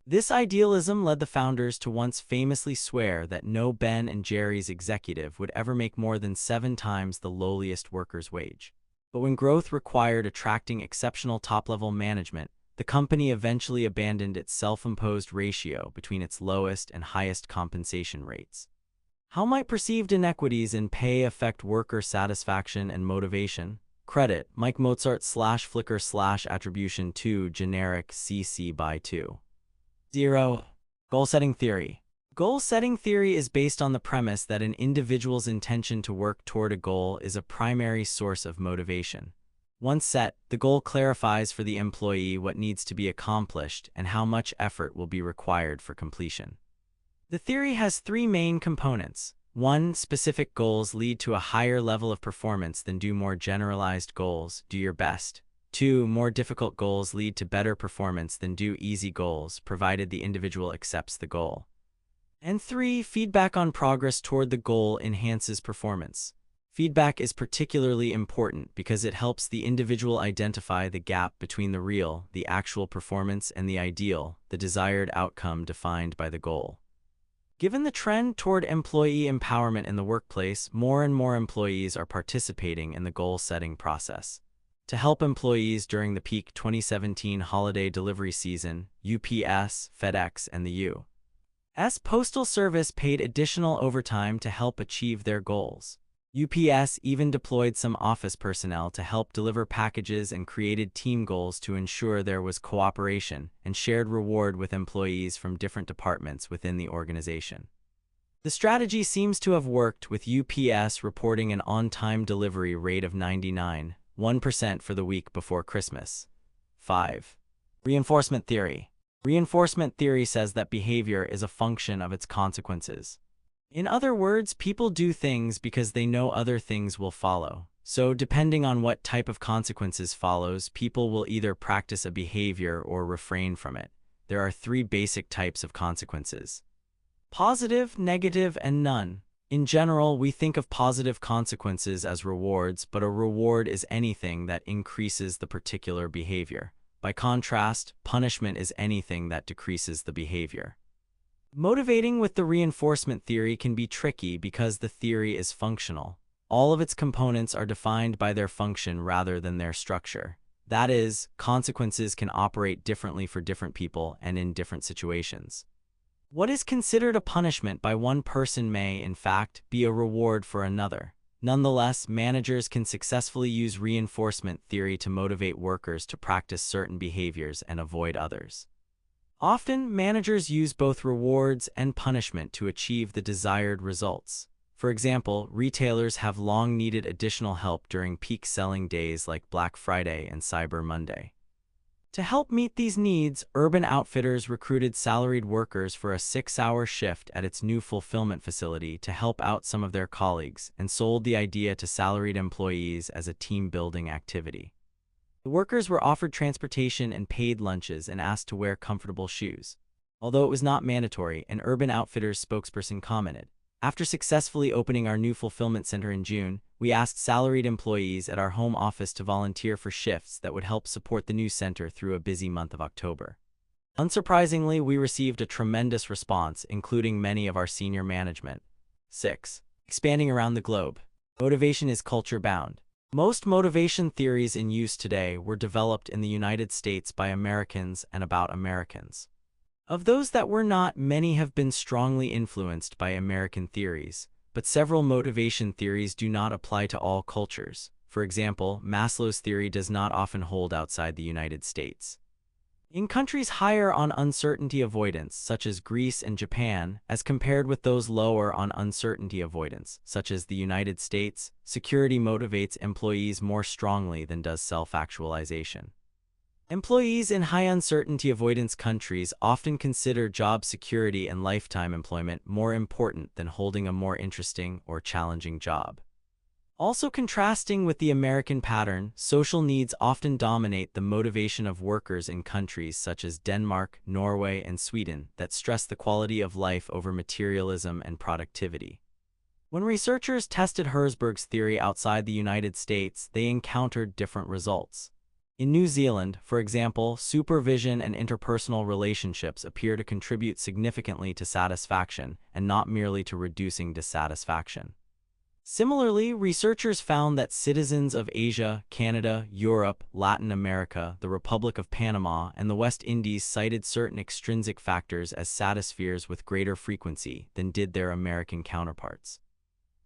[SPEAKER 1] This idealism led the founders to once famously swear that no Ben and Jerry's executive would ever make more than 7 times the lowliest worker's wage. But when growth required attracting exceptional top-level management, the company eventually abandoned its self-imposed ratio between its lowest and highest compensation rates. How might perceived inequities in pay affect worker satisfaction and motivation? Credit, Mike Mozart /Flickr /attribution 2 generic CC by 2. 0. Goal-setting theory. Goal-setting theory is based on the premise that an individual's intention to work toward a goal is a primary source of motivation. Once set, the goal clarifies for the employee what needs to be accomplished and how much effort will be required for completion. The theory has 3 main components. 1. Specific goals lead to a higher level of performance than do more generalized goals, do your best. 2. More difficult goals lead to better performance than do easy goals, provided the individual accepts the goal. And 3. Feedback on progress toward the goal enhances performance. Feedback is particularly important because it helps the individual identify the gap between the actual performance, and the ideal, the desired outcome defined by the goal. Given the trend toward employee empowerment in the workplace, more and more employees are participating in the goal-setting process. To help employees during the peak 2017 holiday delivery season, UPS, FedEx, and the U.S. Postal Service paid additional overtime to help achieve their goals. UPS even deployed some office personnel to help deliver packages and created team goals to ensure there was cooperation and shared reward with employees from different departments within the organization. The strategy seems to have worked, with UPS reporting an on-time delivery rate of 99.1% for the week before Christmas. 5. Reinforcement theory. Reinforcement theory says that behavior is a function of its consequences. In other words, people do things because they know other things will follow. So, depending on what type of consequences follows, people will either practice a behavior or refrain from it. There are 3 basic types of consequences: positive, negative, and none. In general, we think of positive consequences as rewards, but a reward is anything that increases the particular behavior. By contrast, punishment is anything that decreases the behavior. Motivating with the reinforcement theory can be tricky because the theory is functional. All of its components are defined by their function rather than their structure. That is, consequences can operate differently for different people and in different situations. What is considered a punishment by one person may, in fact, be a reward for another. Nonetheless, managers can successfully use reinforcement theory to motivate workers to practice certain behaviors and avoid others. Often, managers use both rewards and punishment to achieve the desired results. For example, retailers have long needed additional help during peak selling days like Black Friday and Cyber Monday. To help meet these needs, Urban Outfitters recruited salaried workers for a 6-hour shift at its new fulfillment facility to help out some of their colleagues and sold the idea to salaried employees as a team-building activity. The workers were offered transportation and paid lunches and asked to wear comfortable shoes. Although it was not mandatory, an Urban Outfitters spokesperson commented, "After successfully opening our new fulfillment center in June, we asked salaried employees at our home office to volunteer for shifts that would help support the new center through a busy month of October." Unsurprisingly, we received a tremendous response, including many of our senior management. 6. Expanding around the globe. Motivation is culture-bound. Most motivation theories in use today were developed in the United States by Americans and about Americans. Of those that were not, many have been strongly influenced by American theories, but several motivation theories do not apply to all cultures. For example, Maslow's theory does not often hold outside the United States. In countries higher on uncertainty avoidance, such as Greece and Japan, as compared with those lower on uncertainty avoidance, such as the United States, security motivates employees more strongly than does self-actualization. Employees in high uncertainty avoidance countries often consider job security and lifetime employment more important than holding a more interesting or challenging job. Also contrasting with the American pattern, social needs often dominate the motivation of workers in countries such as Denmark, Norway, and Sweden that stress the quality of life over materialism and productivity. When researchers tested Herzberg's theory outside the United States, they encountered different results. In New Zealand, for example, supervision and interpersonal relationships appear to contribute significantly to satisfaction and not merely to reducing dissatisfaction. Similarly, researchers found that citizens of Asia, Canada, Europe, Latin America, the Republic of Panama, and the West Indies cited certain extrinsic factors as satispheres with greater frequency than did their American counterparts.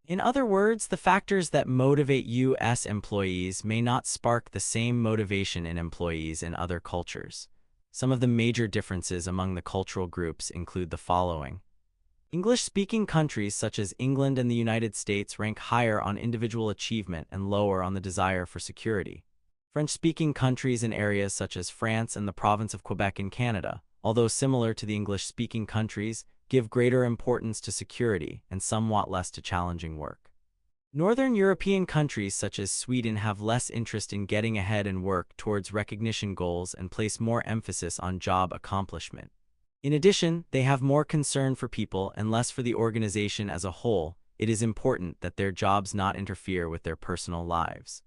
[SPEAKER 1] In other words, the factors that motivate U.S. employees may not spark the same motivation in employees in other cultures. Some of the major differences among the cultural groups include the following. English-speaking countries such as England and the United States rank higher on individual achievement and lower on the desire for security. French-speaking countries in areas such as France and the province of Quebec in Canada, although similar to the English-speaking countries, give greater importance to security and somewhat less to challenging work. Northern European countries such as Sweden have less interest in getting ahead and work towards recognition goals and place more emphasis on job accomplishment. In addition, they have more concern for people and less for the organization as a whole. It is important that their jobs not interfere with their personal lives.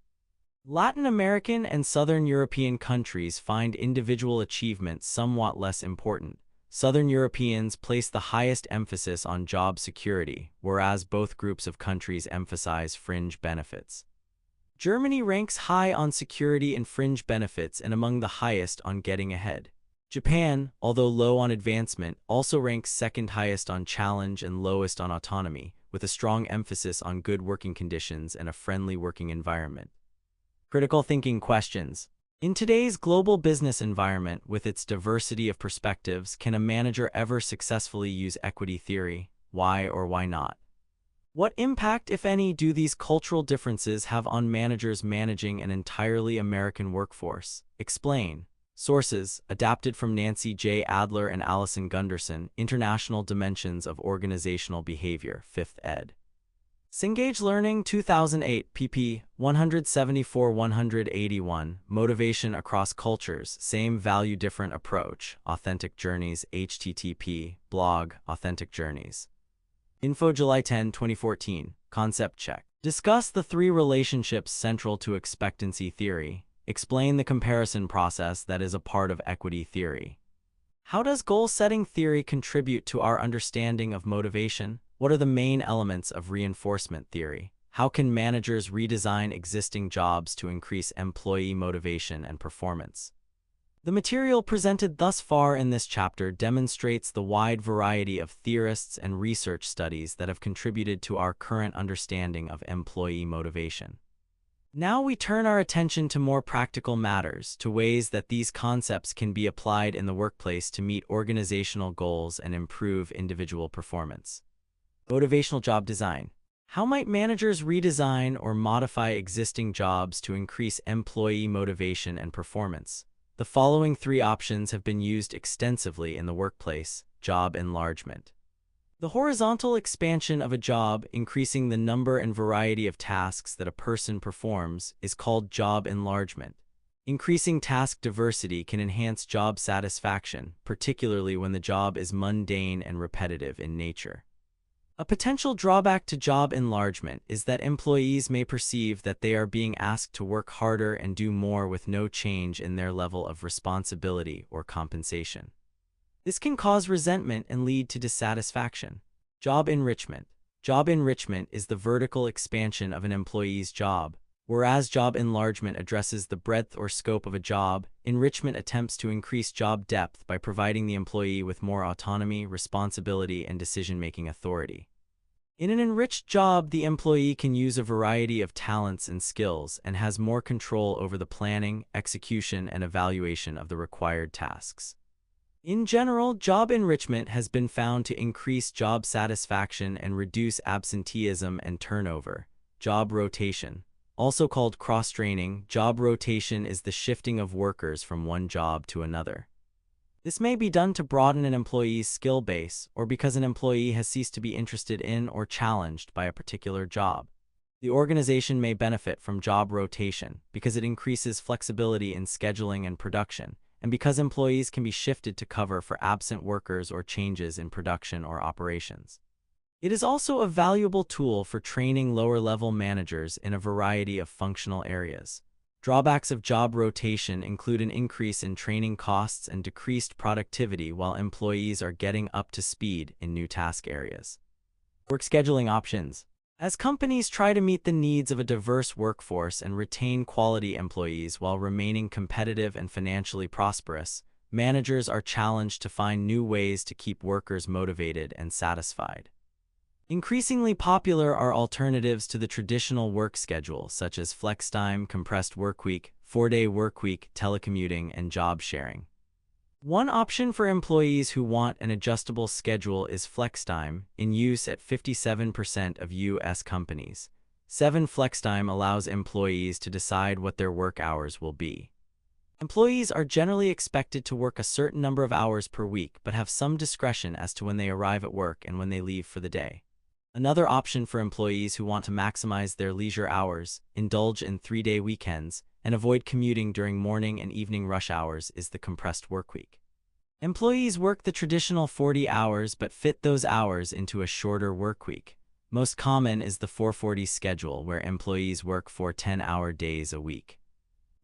[SPEAKER 1] Latin American and Southern European countries find individual achievement somewhat less important. Southern Europeans place the highest emphasis on job security, whereas both groups of countries emphasize fringe benefits. Germany ranks high on security and fringe benefits and among the highest on getting ahead. Japan, although low on advancement, also ranks second highest on challenge and lowest on autonomy, with a strong emphasis on good working conditions and a friendly working environment. Critical thinking questions. In today's global business environment, with its diversity of perspectives, can a manager ever successfully use equity theory? Why or why not? What impact, if any, do these cultural differences have on managers managing an entirely American workforce? Explain. Sources, adapted from Nancy J. Adler and Allison Gunderson, International Dimensions of Organizational Behavior, 5th ed. Cengage Learning, 2008, pp. 174-181, Motivation Across Cultures, Same Value Different Approach, Authentic Journeys, http, blog, Authentic Journeys. Info July 10, 2014. Concept check. Discuss the three relationships central to expectancy theory. Explain the comparison process that is a part of equity theory. How does goal-setting theory contribute to our understanding of motivation? What are the main elements of reinforcement theory? How can managers redesign existing jobs to increase employee motivation and performance? The material presented thus far in this chapter demonstrates the wide variety of theorists and research studies that have contributed to our current understanding of employee motivation. Now we turn our attention to more practical matters, to ways that these concepts can be applied in the workplace to meet organizational goals and improve individual performance. Motivational job design. How might managers redesign or modify existing jobs to increase employee motivation and performance? The following three options have been used extensively in the workplace. Job enlargement. The horizontal expansion of a job, increasing the number and variety of tasks that a person performs, is called job enlargement. Increasing task diversity can enhance job satisfaction, particularly when the job is mundane and repetitive in nature. A potential drawback to job enlargement is that employees may perceive that they are being asked to work harder and do more with no change in their level of responsibility or compensation. This can cause resentment and lead to dissatisfaction. Job enrichment. Job enrichment is the vertical expansion of an employee's job, whereas job enlargement addresses the breadth or scope of a job. Enrichment attempts to increase job depth by providing the employee with more autonomy, responsibility, and decision-making authority. In an enriched job, the employee can use a variety of talents and skills and has more control over the planning, execution, and evaluation of the required tasks. In general, job enrichment has been found to increase job satisfaction and reduce absenteeism and turnover. Job rotation. Also called cross-training, job rotation is the shifting of workers from one job to another. This may be done to broaden an employee's skill base or because an employee has ceased to be interested in or challenged by a particular job. The organization may benefit from job rotation because it increases flexibility in scheduling and production, and because employees can be shifted to cover for absent workers or changes in production or operations. It is also a valuable tool for training lower-level managers in a variety of functional areas. Drawbacks of job rotation include an increase in training costs and decreased productivity while employees are getting up to speed in new task areas. Work scheduling options. As companies try to meet the needs of a diverse workforce and retain quality employees while remaining competitive and financially prosperous, managers are challenged to find new ways to keep workers motivated and satisfied. Increasingly popular are alternatives to the traditional work schedule, such as flextime, compressed workweek, 4-day workweek, telecommuting, and job sharing. One option for employees who want an adjustable schedule is flextime, in use at 57% of U.S. companies. 7 Flextime allows employees to decide what their work hours will be. Employees are generally expected to work a certain number of hours per week, but have some discretion as to when they arrive at work and when they leave for the day. Another option for employees who want to maximize their leisure hours, indulge in 3-day weekends, and avoid commuting during morning and evening rush hours is the compressed workweek. Employees work the traditional 40 hours but fit those hours into a shorter workweek. Most common is the 440 schedule, where employees work 4 10-hour days a week.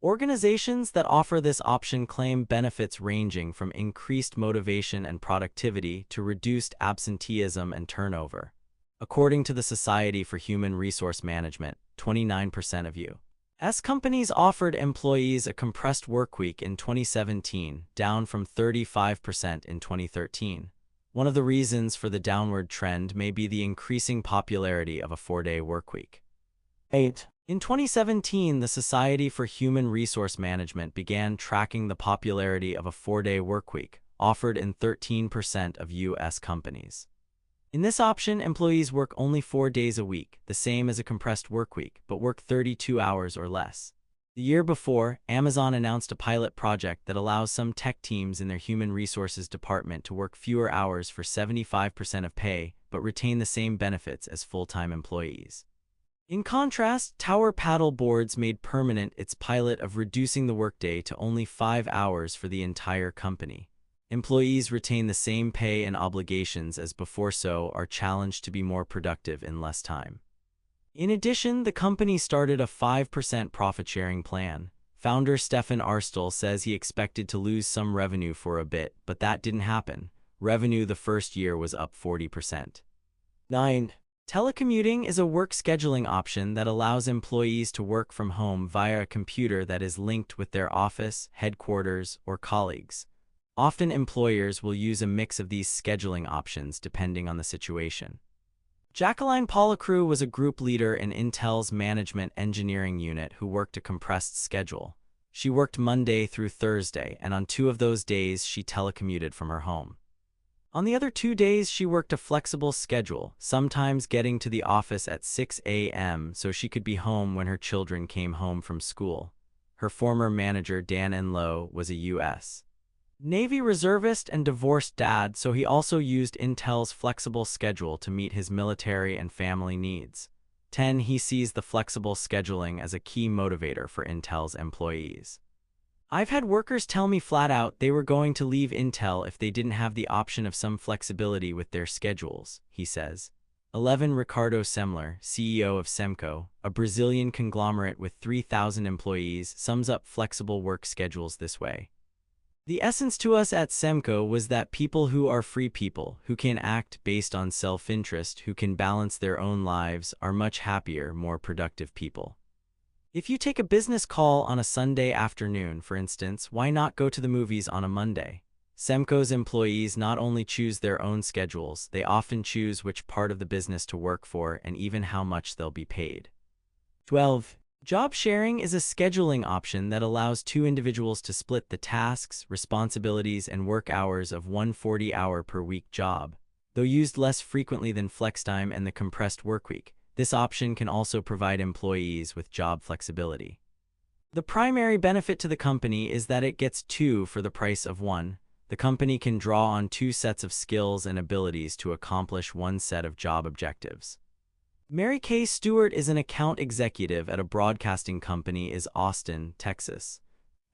[SPEAKER 1] Organizations that offer this option claim benefits ranging from increased motivation and productivity to reduced absenteeism and turnover. According to the Society for Human Resource Management, 29% of U.S. companies offered employees a compressed workweek in 2017, down from 35% in 2013. One of the reasons for the downward trend may be the increasing popularity of a 4-day workweek. 8. In 2017, the Society for Human Resource Management began tracking the popularity of a 4-day workweek, offered in 13% of U.S. companies. In this option, employees work only 4 days a week, the same as a compressed workweek, but work 32 hours or less. The year before, Amazon announced a pilot project that allows some tech teams in their human resources department to work fewer hours for 75% of pay, but retain the same benefits as full-time employees. In contrast, Tower Paddle Boards made permanent its pilot of reducing the workday to only 5 hours for the entire company. Employees retain the same pay and obligations as before, so are challenged to be more productive in less time. In addition, the company started a 5% profit-sharing plan. Founder Stefan Arstel says he expected to lose some revenue for a bit, but that didn't happen. Revenue the first year was up 40%. 9. Telecommuting is a work scheduling option that allows employees to work from home via a computer that is linked with their office, headquarters, or colleagues. Often employers will use a mix of these scheduling options depending on the situation. Jacqueline Policrew was a group leader in Intel's management engineering unit who worked a compressed schedule. She worked Monday through Thursday, and on 2 of those days she telecommuted from her home. On the other 2 days she worked a flexible schedule, sometimes getting to the office at 6 a.m. so she could be home when her children came home from school. Her former manager Dan Enloe was a U.S. Navy reservist and divorced dad, so he also used Intel's flexible schedule to meet his military and family needs. 10. He sees the flexible scheduling as a key motivator for Intel's employees. I've had workers tell me flat out they were going to leave Intel if they didn't have the option of some flexibility with their schedules, he says. 11. Ricardo Semler, CEO of Semco, a Brazilian conglomerate with 3,000 employees, sums up flexible work schedules this way. The essence to us at Semco was that people who are free people, who can act based on self-interest, who can balance their own lives, are much happier, more productive people. If you take a business call on a Sunday afternoon, for instance, why not go to the movies on a Monday? Semco's employees not only choose their own schedules, they often choose which part of the business to work for and even how much they'll be paid. 12. Job sharing is a scheduling option that allows 2 individuals to split the tasks, responsibilities, and work hours of one 40-hour-per-week job. Though used less frequently than flextime and the compressed workweek, this option can also provide employees with job flexibility. The primary benefit to the company is that it gets 2 for the price of 1. The company can draw on 2 sets of skills and abilities to accomplish 1 set of job objectives. Mary Kay Stewart is an account executive at a broadcasting company in Austin, Texas.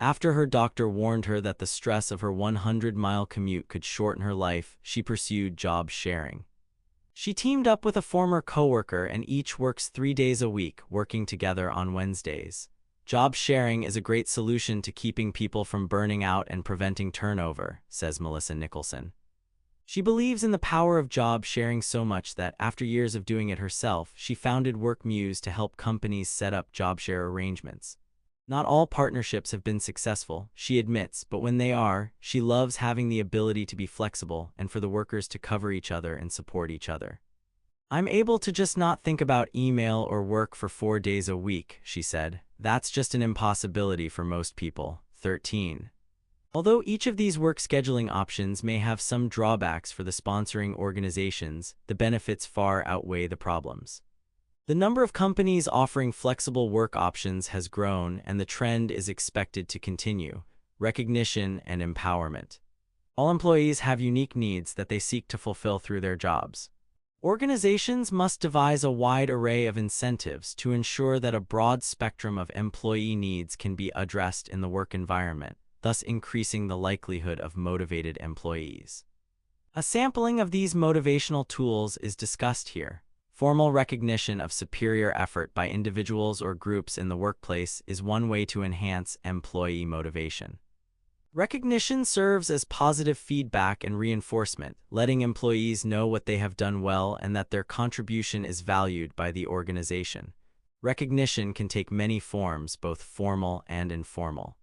[SPEAKER 1] After her doctor warned her that the stress of her 100-mile commute could shorten her life, she pursued job sharing. She teamed up with a former coworker and each works 3 days a week, working together on Wednesdays. Job sharing is a great solution to keeping people from burning out and preventing turnover, says Melissa Nicholson. She believes in the power of job sharing so much that, after years of doing it herself, she founded WorkMuse to help companies set up job share arrangements. Not all partnerships have been successful, she admits, but when they are, she loves having the ability to be flexible and for the workers to cover each other and support each other. I'm able to just not think about email or work for 4 days a week, she said. That's just an impossibility for most people. 13. Although each of these work scheduling options may have some drawbacks for the sponsoring organizations, the benefits far outweigh the problems. The number of companies offering flexible work options has grown, and the trend is expected to continue. Recognition and empowerment. All employees have unique needs that they seek to fulfill through their jobs. Organizations must devise a wide array of incentives to ensure that a broad spectrum of employee needs can be addressed in the work environment, thus increasing the likelihood of motivated employees. A sampling of these motivational tools is discussed here. Formal recognition of superior effort by individuals or groups in the workplace is one way to enhance employee motivation. Recognition serves as positive feedback and reinforcement, letting employees know what they have done well and that their contribution is valued by the organization. Recognition can take many forms, both formal and informal.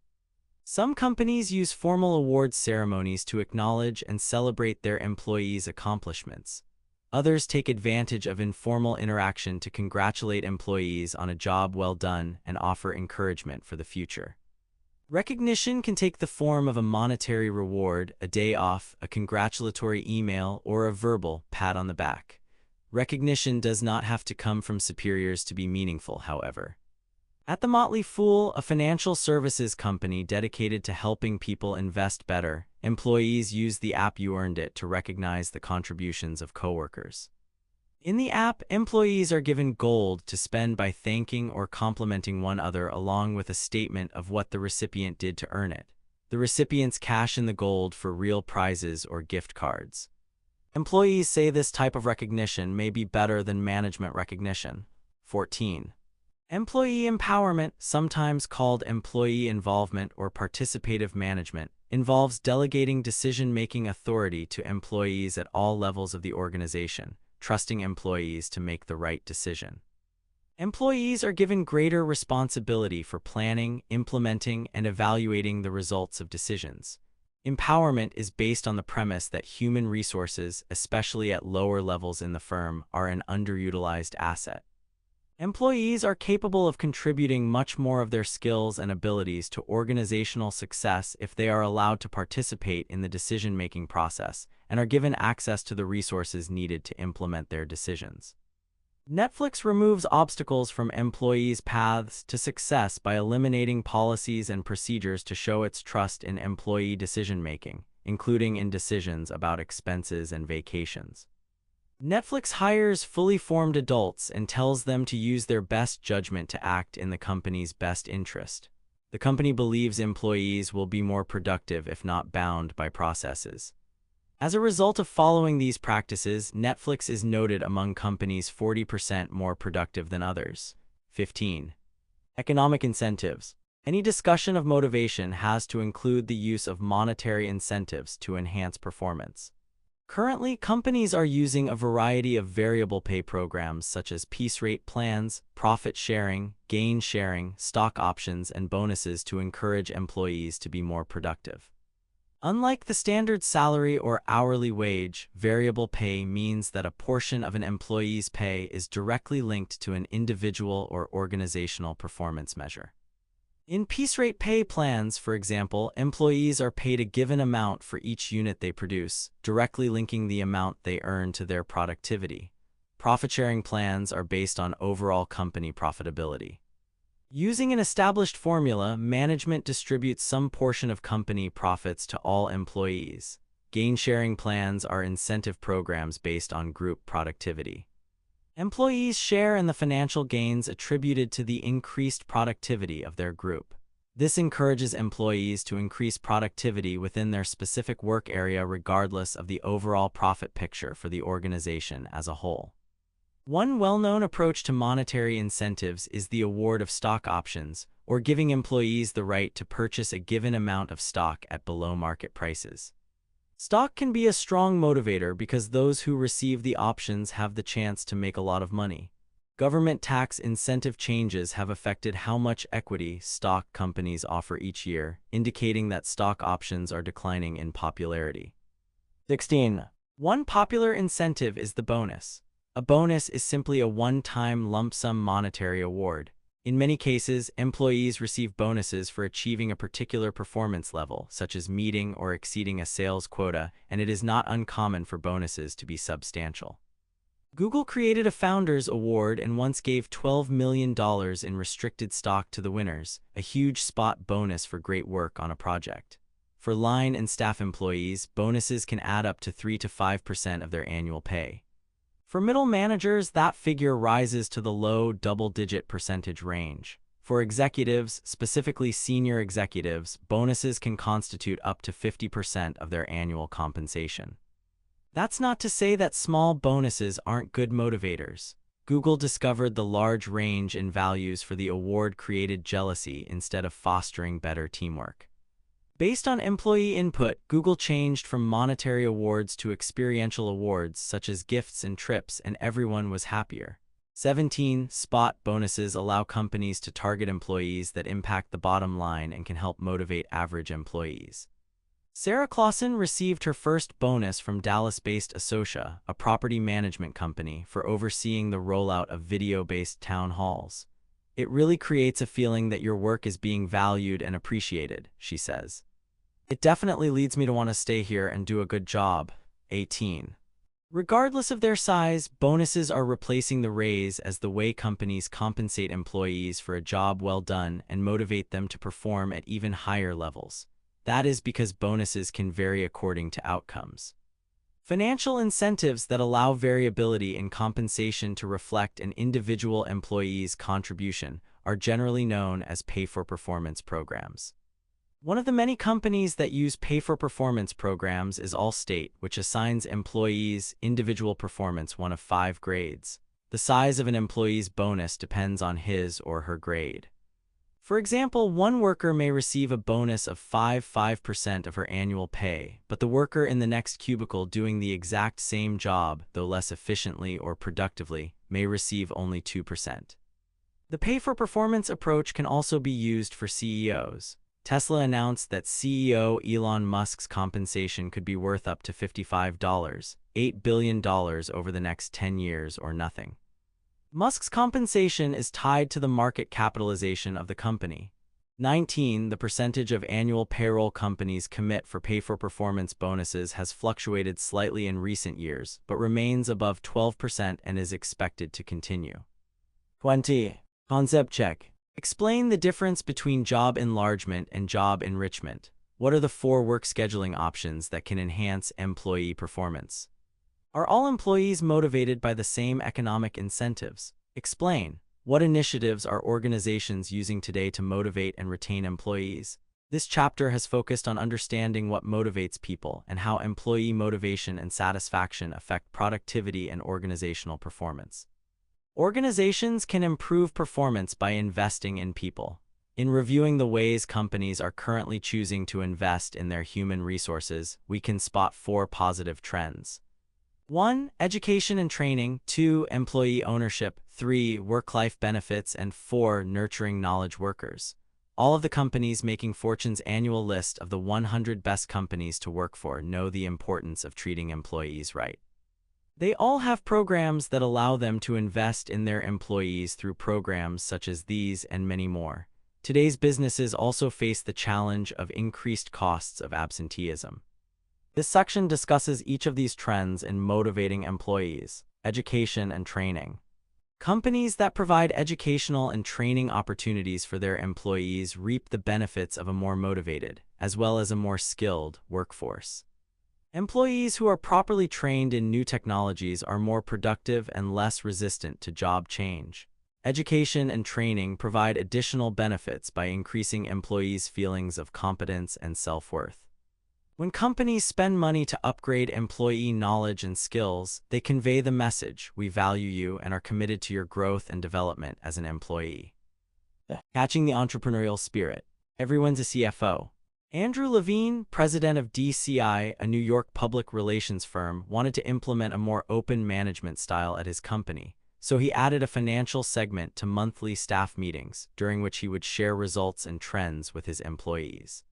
[SPEAKER 1] Some companies use formal awards ceremonies to acknowledge and celebrate their employees' accomplishments. Others take advantage of informal interaction to congratulate employees on a job well done and offer encouragement for the future. Recognition can take the form of a monetary reward, a day off, a congratulatory email, or a verbal pat on the back. Recognition does not have to come from superiors to be meaningful, however. At The Motley Fool, a financial services company dedicated to helping people invest better, employees use the app You Earned It to recognize the contributions of coworkers. In the app, employees are given gold to spend by thanking or complimenting one another along with a statement of what the recipient did to earn it. The The recipients cash in the gold for real prizes or gift cards. Employees say this type of recognition may be better than management recognition. 14. Employee empowerment, sometimes called employee involvement or participative management, involves delegating decision-making authority to employees at all levels of the organization, trusting employees to make the right decision. Employees are given greater responsibility for planning, implementing, and evaluating the results of decisions. Empowerment is based on the premise that human resources, especially at lower levels in the firm, are an underutilized asset. Employees are capable of contributing much more of their skills and abilities to organizational success if they are allowed to participate in the decision-making process and are given access to the resources needed to implement their decisions. Netflix removes obstacles from employees' paths to success by eliminating policies and procedures to show its trust in employee decision-making, including in decisions about expenses and vacations. Netflix hires fully formed adults and tells them to use their best judgment to act in the company's best interest. The company believes employees will be more productive if not bound by processes. As a result of following these practices, Netflix is noted among companies 40% more productive than others. 15. Economic incentives. Any discussion of motivation has to include the use of monetary incentives to enhance performance. Currently, companies are using a variety of variable pay programs such as piece rate plans, profit sharing, gain sharing, stock options, and bonuses to encourage employees to be more productive. Unlike the standard salary or hourly wage, variable pay means that a portion of an employee's pay is directly linked to an individual or organizational performance measure. In piece rate pay plans, for example, employees are paid a given amount for each unit they produce, directly linking the amount they earn to their productivity. Profit-sharing plans are based on overall company profitability. Using an established formula, management distributes some portion of company profits to all employees. Gain-sharing plans are incentive programs based on group productivity. Employees share in the financial gains attributed to the increased productivity of their group. This encourages employees to increase productivity within their specific work area regardless of the overall profit picture for the organization as a whole. One well-known approach to monetary incentives is the award of stock options, or giving employees the right to purchase a given amount of stock at below-market prices. Stock can be a strong motivator because those who receive the options have the chance to make a lot of money. Government tax incentive changes have affected how much equity stock companies offer each year, indicating that stock options are declining in popularity. 16. One popular incentive is the bonus. A bonus is simply a one-time lump sum monetary award. In many cases, employees receive bonuses for achieving a particular performance level, such as meeting or exceeding a sales quota, and it is not uncommon for bonuses to be substantial. Google created a Founders Award and once gave $12 million in restricted stock to the winners, a huge spot bonus for great work on a project. For line and staff employees, bonuses can add up to 3 to 5% of their annual pay. For middle managers, that figure rises to the low double-digit percentage range. For executives, specifically senior executives, bonuses can constitute up to 50% of their annual compensation. That's not to say that small bonuses aren't good motivators. Google discovered the large range in values for the award created jealousy instead of fostering better teamwork. Based on employee input, Google changed from monetary awards to experiential awards such as gifts and trips, and everyone was happier. 17. Spot bonuses allow companies to target employees that impact the bottom line and can help motivate average employees. Sarah Clausen received her first bonus from Dallas-based Associa, a property management company, for overseeing the rollout of video-based town halls. It really creates a feeling that your work is being valued and appreciated, she says. It definitely leads me to want to stay here and do a good job. 18. Regardless of their size, bonuses are replacing the raise as the way companies compensate employees for a job well done and motivate them to perform at even higher levels. That is because bonuses can vary according to outcomes. Financial incentives that allow variability in compensation to reflect an individual employee's contribution are generally known as pay-for-performance programs. One of the many companies that use pay-for-performance programs is Allstate, which assigns employees individual performance one of 5 grades. The size of an employee's bonus depends on his or her grade. For example, one worker may receive a bonus of 5% of her annual pay, but the worker in the next cubicle doing the exact same job, though less efficiently or productively, may receive only 2%. The pay-for-performance approach can also be used for CEOs. Tesla announced that CEO Elon Musk's compensation could be worth up to $8 billion over the next 10 years or nothing. Musk's compensation is tied to the market capitalization of the company. 19. The percentage of annual payroll companies commit for pay-for-performance bonuses has fluctuated slightly in recent years, but remains above 12% and is expected to continue. 20. Concept check. Explain the difference between job enlargement and job enrichment. What are the 4 work scheduling options that can enhance employee performance? Are all employees motivated by the same economic incentives? Explain. What initiatives are organizations using today to motivate and retain employees? This chapter has focused on understanding what motivates people and how employee motivation and satisfaction affect productivity and organizational performance. Organizations can improve performance by investing in people. In reviewing the ways companies are currently choosing to invest in their human resources, we can spot 4 positive trends. 1. Education and training. 2. Employee ownership. 3. Work-life benefits. And 4. Nurturing knowledge workers. All of the companies making Fortune's annual list of the 100 best companies to work for know the importance of treating employees right. They all have programs that allow them to invest in their employees through programs such as these and many more. Today's businesses also face the challenge of increased costs of absenteeism. This section discusses each of these trends in motivating employees, education and training. Companies that provide educational and training opportunities for their employees reap the benefits of a more motivated, as well as a more skilled, workforce. Employees who are properly trained in new technologies are more productive and less resistant to job change. Education and training provide additional benefits by increasing employees' feelings of competence and self-worth. When companies spend money to upgrade employee knowledge and skills, they convey the message, "We value you and are committed to your growth and development as an employee." Catching the entrepreneurial spirit. Everyone's a CFO. Andrew Levine, president of DCI, a New York public relations firm, wanted to implement a more open management style at his company, so he added a financial segment to monthly staff meetings, during which he would share results and trends with his employees.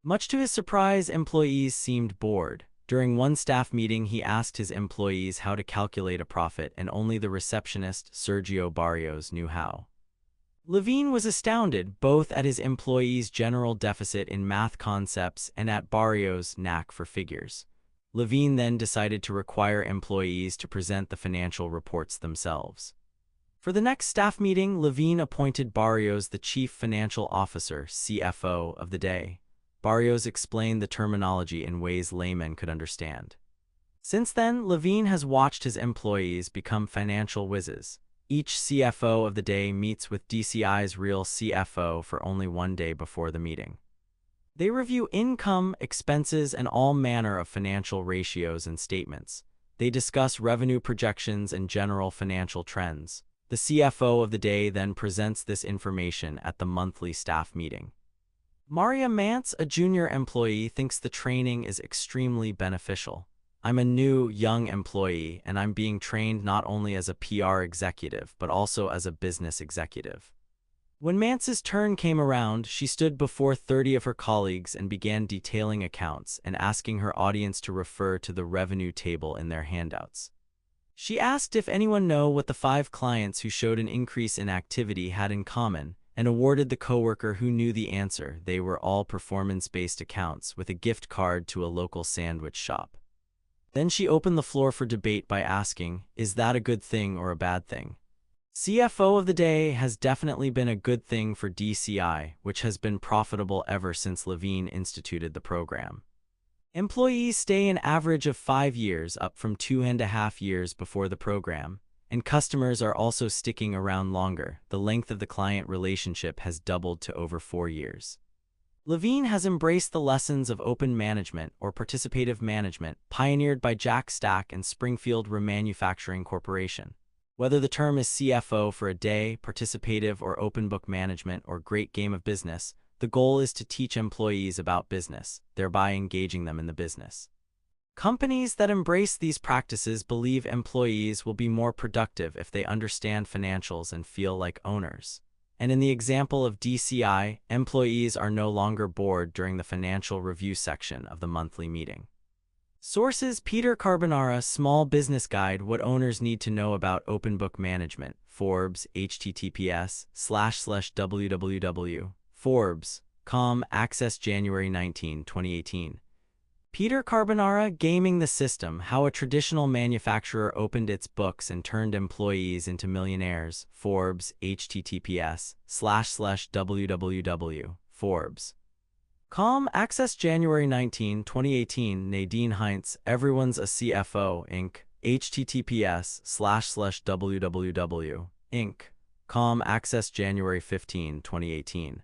[SPEAKER 1] Much to his surprise, employees seemed bored. During one staff meeting, he asked his employees how to calculate a profit, and only the receptionist, Sergio Barrios, knew how. Levine was astounded both at his employees' general deficit in math concepts and at Barrios' knack for figures. Levine then decided to require employees to present the financial reports themselves. For the next staff meeting, Levine appointed Barrios the chief financial officer, CFO, of the day. Barrios explained the terminology in ways laymen could understand. Since then, Levine has watched his employees become financial whizzes. Each CFO of the day meets with DCI's real CFO for only 1 day before the meeting. They review income, expenses, and all manner of financial ratios and statements. They discuss revenue projections and general financial trends. The CFO of the day then presents this information at the monthly staff meeting. Maria Mance, a junior employee, thinks the training is extremely beneficial. "I'm a new, young employee, and I'm being trained not only as a PR executive, but also as a business executive." When Mance's turn came around, she stood before 30 of her colleagues and began detailing accounts and asking her audience to refer to the revenue table in their handouts. She asked if anyone knew what the 5 clients who showed an increase in activity had in common, and awarded the coworker who knew the answer. They were all performance-based accounts with a gift card to a local sandwich shop. Then she opened the floor for debate by asking, "Is that a good thing or a bad thing?" CFO of the day has definitely been a good thing for DCI, which has been profitable ever since Levine instituted the program. Employees stay an average of 5 years, up from 2.5 years before the program. And customers are also sticking around longer. The length of the client relationship has doubled to over 4 years. Levine has embraced the lessons of open management or participative management pioneered by Jack Stack and Springfield Remanufacturing Corporation. Whether the term is CFO for a day, participative or open book management, or great game of business, the goal is to teach employees about business, thereby engaging them in the business. Companies that embrace these practices believe employees will be more productive if they understand financials and feel like owners. And in the example of DCI, employees are no longer bored during the financial review section of the monthly meeting. Sources: Peter Carbonara, Small Business Guide, What Owners Need to Know About Open Book Management, Forbes, https://www.forbes.com, access January 19, 2018. Peter Carbonara, Gaming the System, How a Traditional Manufacturer Opened Its Books and Turned Employees into Millionaires, Forbes, https://www.forbes.com, access January 19, 2018. Nadine Heinz, Everyone's a CFO, Inc., https://www.inc.com, access January 15, 2018.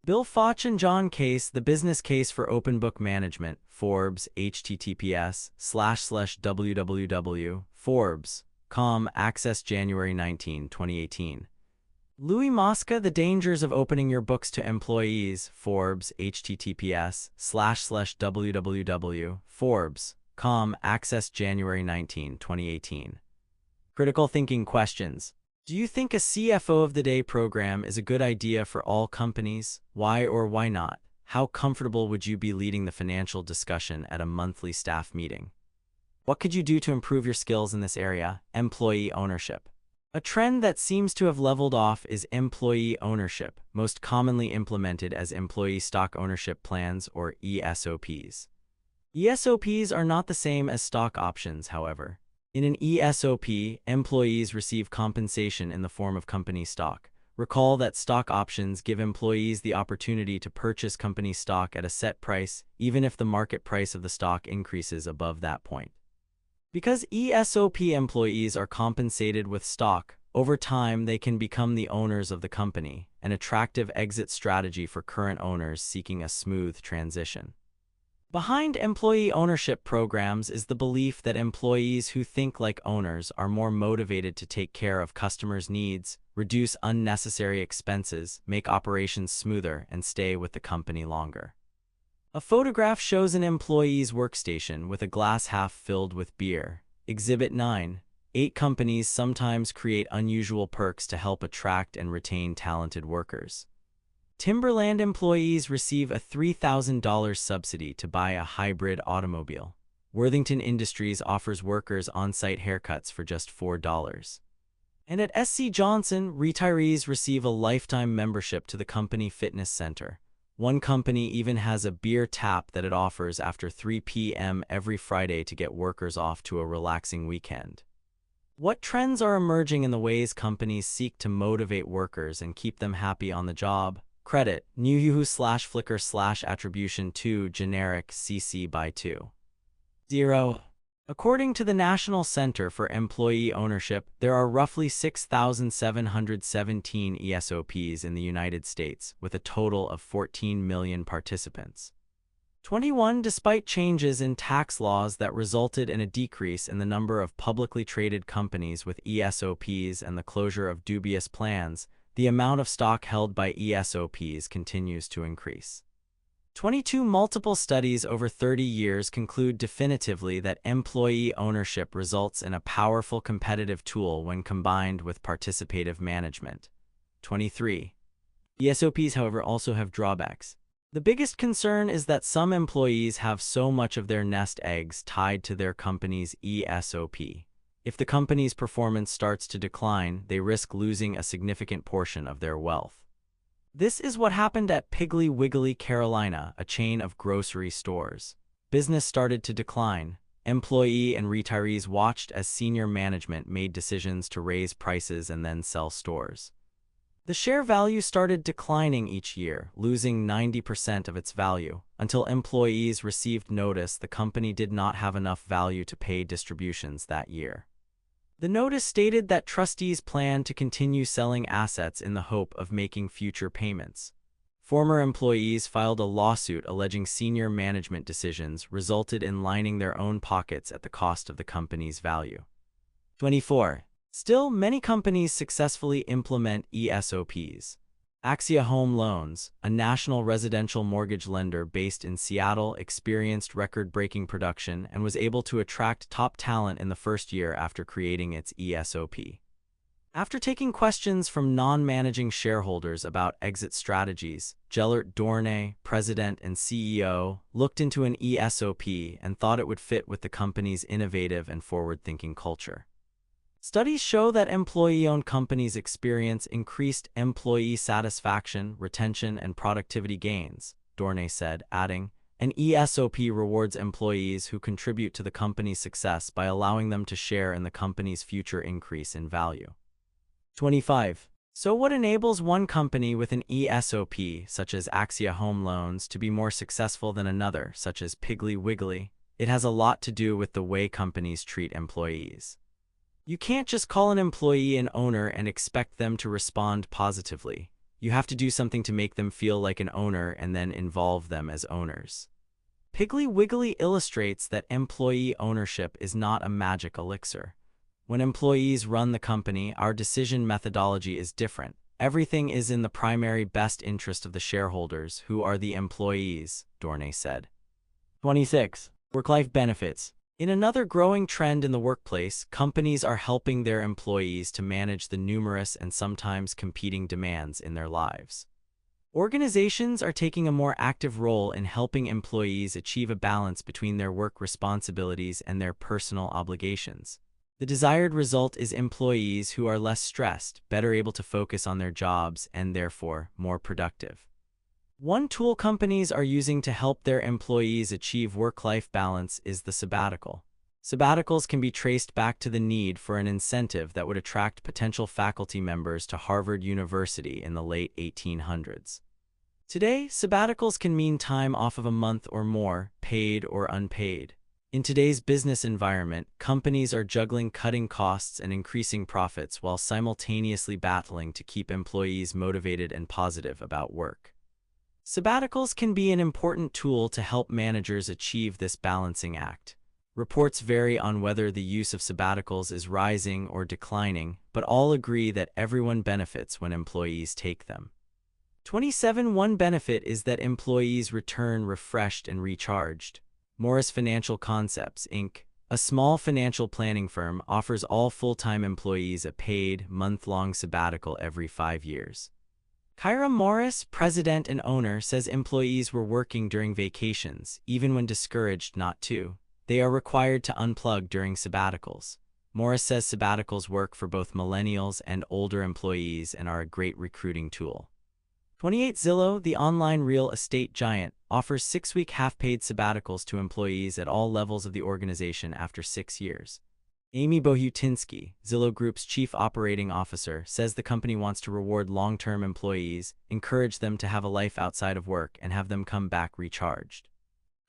[SPEAKER 1] Bill Foch and John Case, The Business Case for Open Book Management, Forbes, https://www.forbes.com, access January 19, 2018. Louis Mosca, The Dangers of Opening Your Books to Employees, Forbes, https://www.forbes.com, access January 19, 2018. Critical Thinking Questions. Do you think a CFO of the Day program is a good idea for all companies? Why or why not? How comfortable would you be leading the financial discussion at a monthly staff meeting? What could you do to improve your skills in this area? Employee ownership. A trend that seems to have leveled off is employee ownership, most commonly implemented as employee stock ownership plans or ESOPs. ESOPs are not the same as stock options, however. In an ESOP, employees receive compensation in the form of company stock. Recall that stock options give employees the opportunity to purchase company stock at a set price, even if the market price of the stock increases above that point. Because ESOP employees are compensated with stock, over time they can become the owners of the company, an attractive exit strategy for current owners seeking a smooth transition. Behind employee ownership programs is the belief that employees who think like owners are more motivated to take care of customers' needs, reduce unnecessary expenses, make operations smoother, and stay with the company longer. A photograph shows an employee's workstation with a glass half filled with beer. Exhibit 9. 8 companies sometimes create unusual perks to help attract and retain talented workers. Timberland employees receive a $3,000 subsidy to buy a hybrid automobile. Worthington Industries offers workers on-site haircuts for just $4. And at SC Johnson, retirees receive a lifetime membership to the company fitness center. One company even has a beer tap that it offers after 3 p.m. every Friday to get workers off to a relaxing weekend. What trends are emerging in the ways companies seek to motivate workers and keep them happy on the job? Credit, new Yahoo/Flickr/attribution 2 generic CC by 2. 0. According to the National Center for Employee Ownership, there are roughly 6,717 ESOPs in the United States, with a total of 14 million participants. 21. Despite changes in tax laws that resulted in a decrease in the number of publicly traded companies with ESOPs and the closure of dubious plans, the amount of stock held by ESOPs continues to increase. 22. Multiple studies over 30 years conclude definitively that employee ownership results in a powerful competitive tool when combined with participative management. 23. ESOPs, however, also have drawbacks. The biggest concern is that some employees have so much of their nest eggs tied to their company's ESOP. If the company's performance starts to decline, they risk losing a significant portion of their wealth. This is what happened at Piggly Wiggly Carolina, a chain of grocery stores. Business started to decline. Employee and retirees watched as senior management made decisions to raise prices and then sell stores. The share value started declining each year, losing 90% of its value, until employees received notice the company did not have enough value to pay distributions that year. The notice stated that trustees planned to continue selling assets in the hope of making future payments. Former employees filed a lawsuit alleging senior management decisions resulted in lining their own pockets at the cost of the company's value. 24. Still, many companies successfully implement ESOPs. Axia Home Loans, a national residential mortgage lender based in Seattle, experienced record-breaking production and was able to attract top talent in the first year after creating its ESOP. After taking questions from non-managing shareholders about exit strategies, Gellert Dornay, president and CEO, looked into an ESOP and thought it would fit with the company's innovative and forward-thinking culture. Studies show that employee-owned companies experience increased employee satisfaction, retention, and productivity gains, Dornay said, adding, "An ESOP rewards employees who contribute to the company's success by allowing them to share in the company's future increase in value." 25. So what enables one company with an ESOP, such as Axia Home Loans, to be more successful than another, such as Piggly Wiggly? It has a lot to do with the way companies treat employees. You can't just call an employee an owner and expect them to respond positively. You have to do something to make them feel like an owner and then involve them as owners. Piggly Wiggly illustrates that employee ownership is not a magic elixir. When employees run the company, our decision methodology is different. Everything is in the primary best interest of the shareholders, who are the employees, Dornay said. 26. Work-life benefits. In another growing trend in the workplace, companies are helping their employees to manage the numerous and sometimes competing demands in their lives. Organizations are taking a more active role in helping employees achieve a balance between their work responsibilities and their personal obligations. The desired result is employees who are less stressed, better able to focus on their jobs, and therefore more productive. One tool companies are using to help their employees achieve work-life balance is the sabbatical. Sabbaticals can be traced back to the need for an incentive that would attract potential faculty members to Harvard University in the late 1800s. Today, sabbaticals can mean time off of a month or more, paid or unpaid. In today's business environment, companies are juggling cutting costs and increasing profits while simultaneously battling to keep employees motivated and positive about work. Sabbaticals can be an important tool to help managers achieve this balancing act. Reports vary on whether the use of sabbaticals is rising or declining, but all agree that everyone benefits when employees take them. 27. One benefit is that employees return refreshed and recharged. Morris Financial Concepts, Inc., a small financial planning firm, offers all full-time employees a paid, month-long sabbatical every 5 years. Kyra Morris, president and owner, says employees were working during vacations, even when discouraged not to. They are required to unplug during sabbaticals. Morris says sabbaticals work for both millennials and older employees and are a great recruiting tool. 28. Zillow, the online real estate giant, offers 6-week half-paid sabbaticals to employees at all levels of the organization after 6 years. Amy Bohutinsky, Zillow Group's chief operating officer, says the company wants to reward long-term employees, encourage them to have a life outside of work, and have them come back recharged.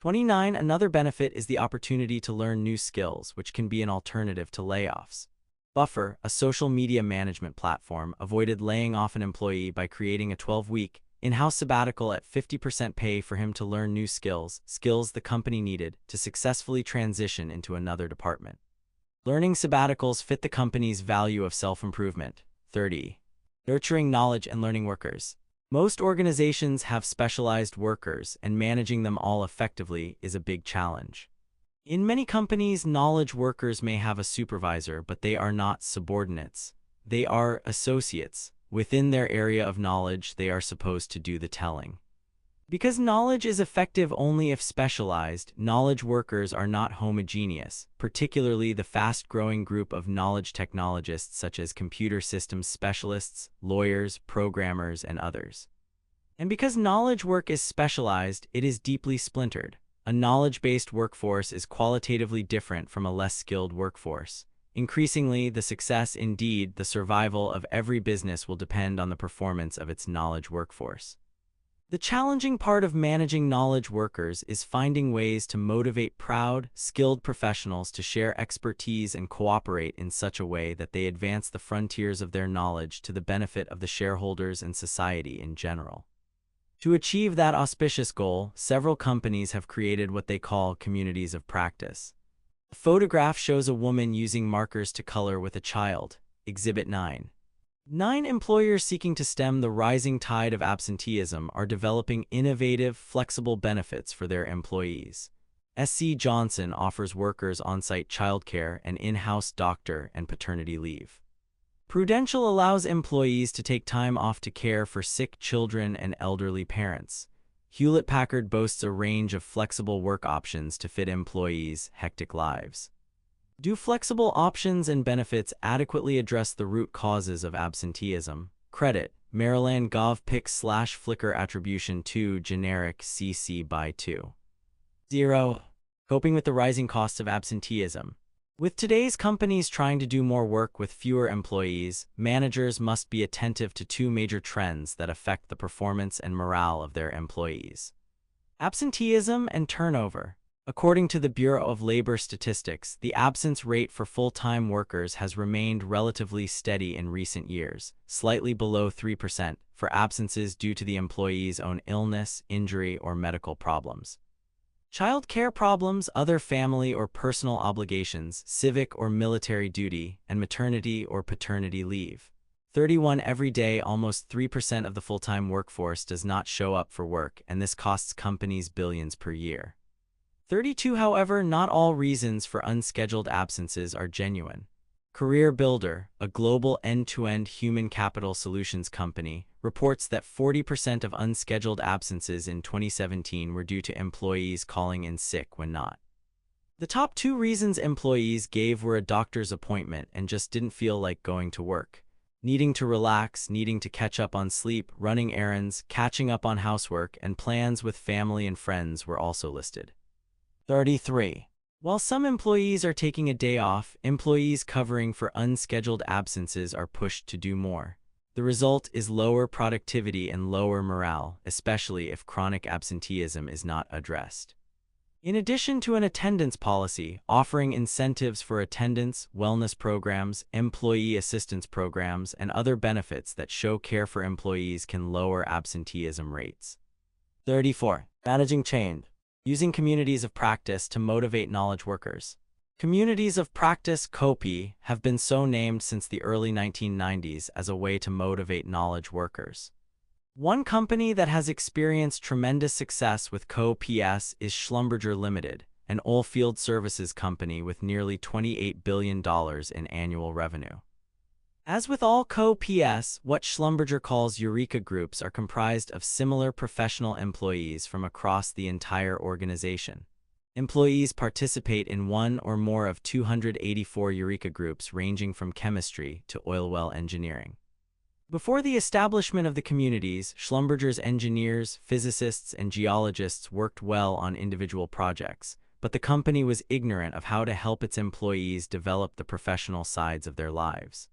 [SPEAKER 1] 29. Another benefit is the opportunity to learn new skills, which can be an alternative to layoffs. Buffer, a social media management platform, avoided laying off an employee by creating a 12-week, in-house sabbatical at 50% pay for him to learn new skills the company needed to successfully transition into another department. Learning sabbaticals fit the company's value of self-improvement. 30. Nurturing knowledge and learning workers. Most organizations have specialized workers, and managing them all effectively is a big challenge. In many companies, knowledge workers may have a supervisor, but they are not subordinates. They are associates. Within their area of knowledge, they are supposed to do the telling. Because knowledge is effective only if specialized, knowledge workers are not homogeneous, particularly the fast-growing group of knowledge technologists such as computer systems specialists, lawyers, programmers, and others. And because knowledge work is specialized, it is deeply splintered. A knowledge-based workforce is qualitatively different from a less skilled workforce. Increasingly, the success, indeed the survival of every business will depend on the performance of its knowledge workforce. The challenging part of managing knowledge workers is finding ways to motivate proud, skilled professionals to share expertise and cooperate in such a way that they advance the frontiers of their knowledge to the benefit of the shareholders and society in general. To achieve that auspicious goal, several companies have created what they call communities of practice. The photograph shows a woman using markers to color with a child. Exhibit 9. 9 employers seeking to stem the rising tide of absenteeism are developing innovative, flexible benefits for their employees. SC Johnson offers workers on-site childcare and in-house doctor and paternity leave. Prudential allows employees to take time off to care for sick children and elderly parents. Hewlett-Packard boasts a range of flexible work options to fit employees' hectic lives. Do flexible options and benefits adequately address the root causes of absenteeism? Credit: Maryland Gov Pick/Flickr Attribution 2 Generic CC by 2. 0. Coping with the rising costs of absenteeism. With today's companies trying to do more work with fewer employees, managers must be attentive to two major trends that affect the performance and morale of their employees: absenteeism and turnover. According to the Bureau of Labor Statistics, the absence rate for full-time workers has remained relatively steady in recent years, slightly below 3% for absences due to the employee's own illness, injury, or medical problems. Child care problems, other family or personal obligations, civic or military duty, and maternity or paternity leave. 31 every day, almost 3% of the full-time workforce does not show up for work, and this costs companies billions per year. 32 However, not all reasons for unscheduled absences are genuine. Career Builder, a global end-to-end human capital solutions company, reports that 40% of unscheduled absences in 2017 were due to employees calling in sick when not. The top 2 reasons employees gave were a doctor's appointment and just didn't feel like going to work. Needing to relax, needing to catch up on sleep, running errands, catching up on housework, and plans with family and friends were also listed. 33. While some employees are taking a day off, employees covering for unscheduled absences are pushed to do more. The result is lower productivity and lower morale, especially if chronic absenteeism is not addressed. In addition to an attendance policy, offering incentives for attendance, wellness programs, employee assistance programs, and other benefits that show care for employees can lower absenteeism rates. 34. Managing change. Using communities of practice to motivate knowledge workers. Communities of practice (COPI) have been so named since the early 1990s as a way to motivate knowledge workers. One company that has experienced tremendous success with COPS is Schlumberger Limited, an oilfield services company with nearly $28 billion in annual revenue. As with all COPS, what Schlumberger calls Eureka groups are comprised of similar professional employees from across the entire organization. Employees participate in one or more of 284 Eureka groups ranging from chemistry to oil well engineering. Before the establishment of the communities, Schlumberger's engineers, physicists, and geologists worked well on individual projects, but the company was ignorant of how to help its employees develop the professional sides of their lives.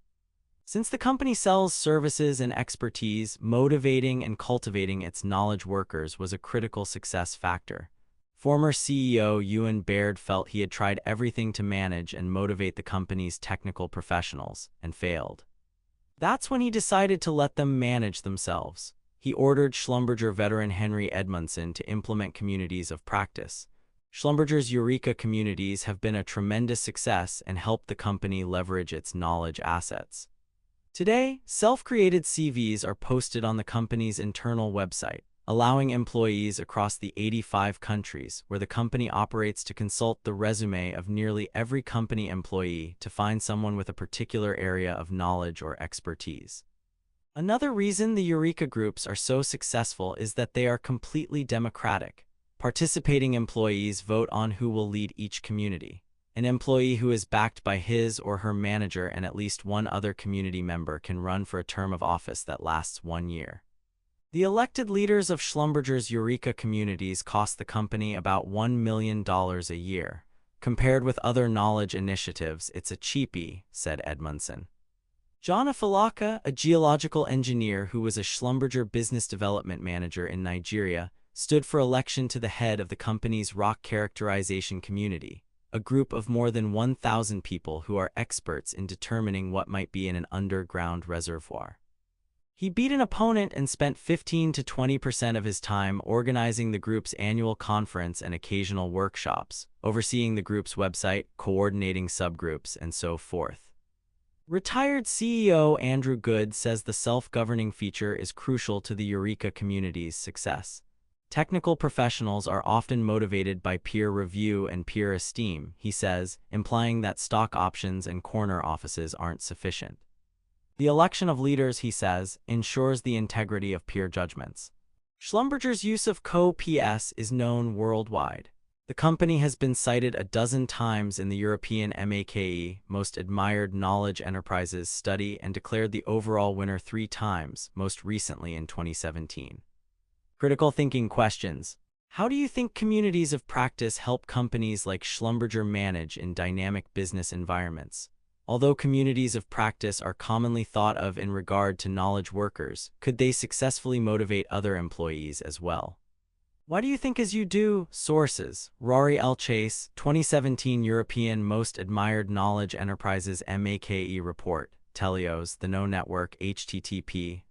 [SPEAKER 1] Since the company sells services and expertise, motivating and cultivating its knowledge workers was a critical success factor. Former CEO Ewan Baird felt he had tried everything to manage and motivate the company's technical professionals, and failed. That's when he decided to let them manage themselves. He ordered Schlumberger veteran Henry Edmondson to implement communities of practice. Schlumberger's Eureka communities have been a tremendous success and helped the company leverage its knowledge assets. Today, self-created CVs are posted on the company's internal website, allowing employees across the 85 countries where the company operates to consult the resume of nearly every company employee to find someone with a particular area of knowledge or expertise. Another reason the Eureka groups are so successful is that they are completely democratic. Participating employees vote on who will lead each community. An employee who is backed by his or her manager and at least one other community member can run for a term of office that lasts 1 year. The elected leaders of Schlumberger's Eureka communities cost the company about $1 million a year. Compared with other knowledge initiatives, it's a cheapie, said Edmondson. John Afalaka, a geological engineer who was a Schlumberger business development manager in Nigeria, stood for election to the head of the company's rock characterization community, a group of more than 1,000 people who are experts in determining what might be in an underground reservoir. He beat an opponent and spent 15 to 20% of his time organizing the group's annual conference and occasional workshops, overseeing the group's website, coordinating subgroups, and so forth. Retired CEO Andrew Good says the self-governing feature is crucial to the Eureka community's success. Technical professionals are often motivated by peer review and peer esteem, he says, implying that stock options and corner offices aren't sufficient. The election of leaders, he says, ensures the integrity of peer judgments. Schlumberger's use of Co-PS is known worldwide. The company has been cited a dozen times in the European MAKE Most Admired Knowledge Enterprises study and declared the overall winner 3 times, most recently in 2017. Critical thinking questions. How do you think communities of practice help companies like Schlumberger manage in dynamic business environments? Although communities of practice are commonly thought of in regard to knowledge workers, could they successfully motivate other employees as well? Why do you think as you do? Sources: Rory L. Chase, 2017 European Most Admired Knowledge Enterprises MAKE Report, Telios, The Know Network, http://www.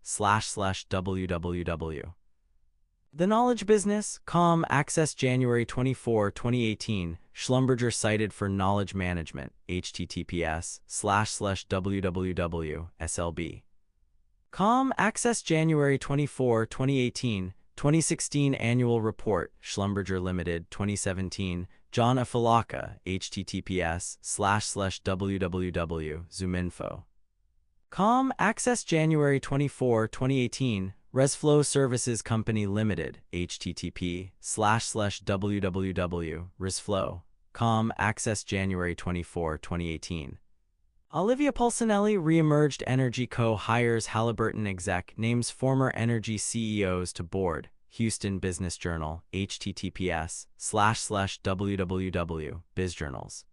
[SPEAKER 1] The Knowledge Business, com, Access January 24, 2018, Schlumberger cited for knowledge management, https://www, slb. Com, Access January 24, 2018, 2016 Annual Report, Schlumberger Limited, 2017, John Afalaka, https://www, Zoominfo. Com, Access January 24, 2018, Resflow Services Company Limited, http://www, Resflow. Com, Access January 24, 2018. Olivia Pulcinelli, Reemerged Energy Co. hires Halliburton exec, names former energy CEOs to board, Houston Business Journal, https://www, BizJournals.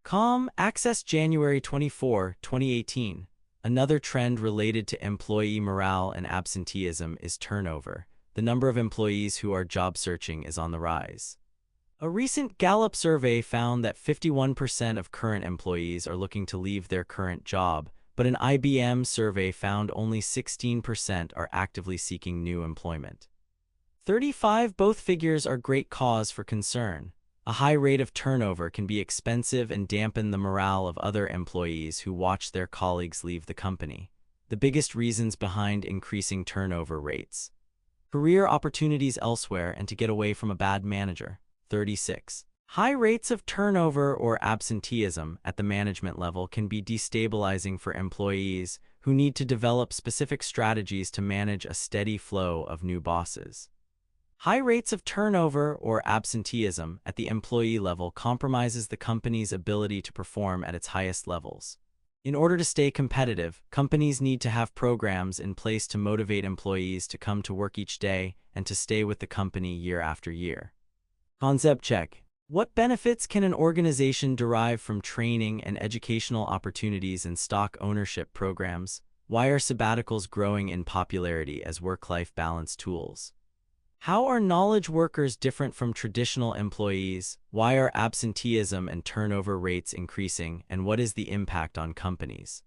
[SPEAKER 1] Com, Access January 24, 2018. Another trend related to employee morale and absenteeism is turnover. The number of employees who are job searching is on the rise. A recent Gallup survey found that 51% of current employees are looking to leave their current job, but an IBM survey found only 16% are actively seeking new employment. 35. Both figures are great cause for concern. A high rate of turnover can be expensive and dampen the morale of other employees who watch their colleagues leave the company. The biggest reasons behind increasing turnover rates: career opportunities elsewhere and to get away from a bad manager. 36. High rates of turnover or absenteeism at the management level can be destabilizing for employees who need to develop specific strategies to manage a steady flow of new bosses. High rates of turnover or absenteeism at the employee level compromises the company's ability to perform at its highest levels. In order to stay competitive, companies need to have programs in place to motivate employees to come to work each day and to stay with the company year after year. Concept check. What benefits can an organization derive from training and educational opportunities and stock ownership programs? Why are sabbaticals growing in popularity as work-life balance tools? How are knowledge workers different from traditional employees? Why are absenteeism and turnover rates increasing, and what is the impact on companies?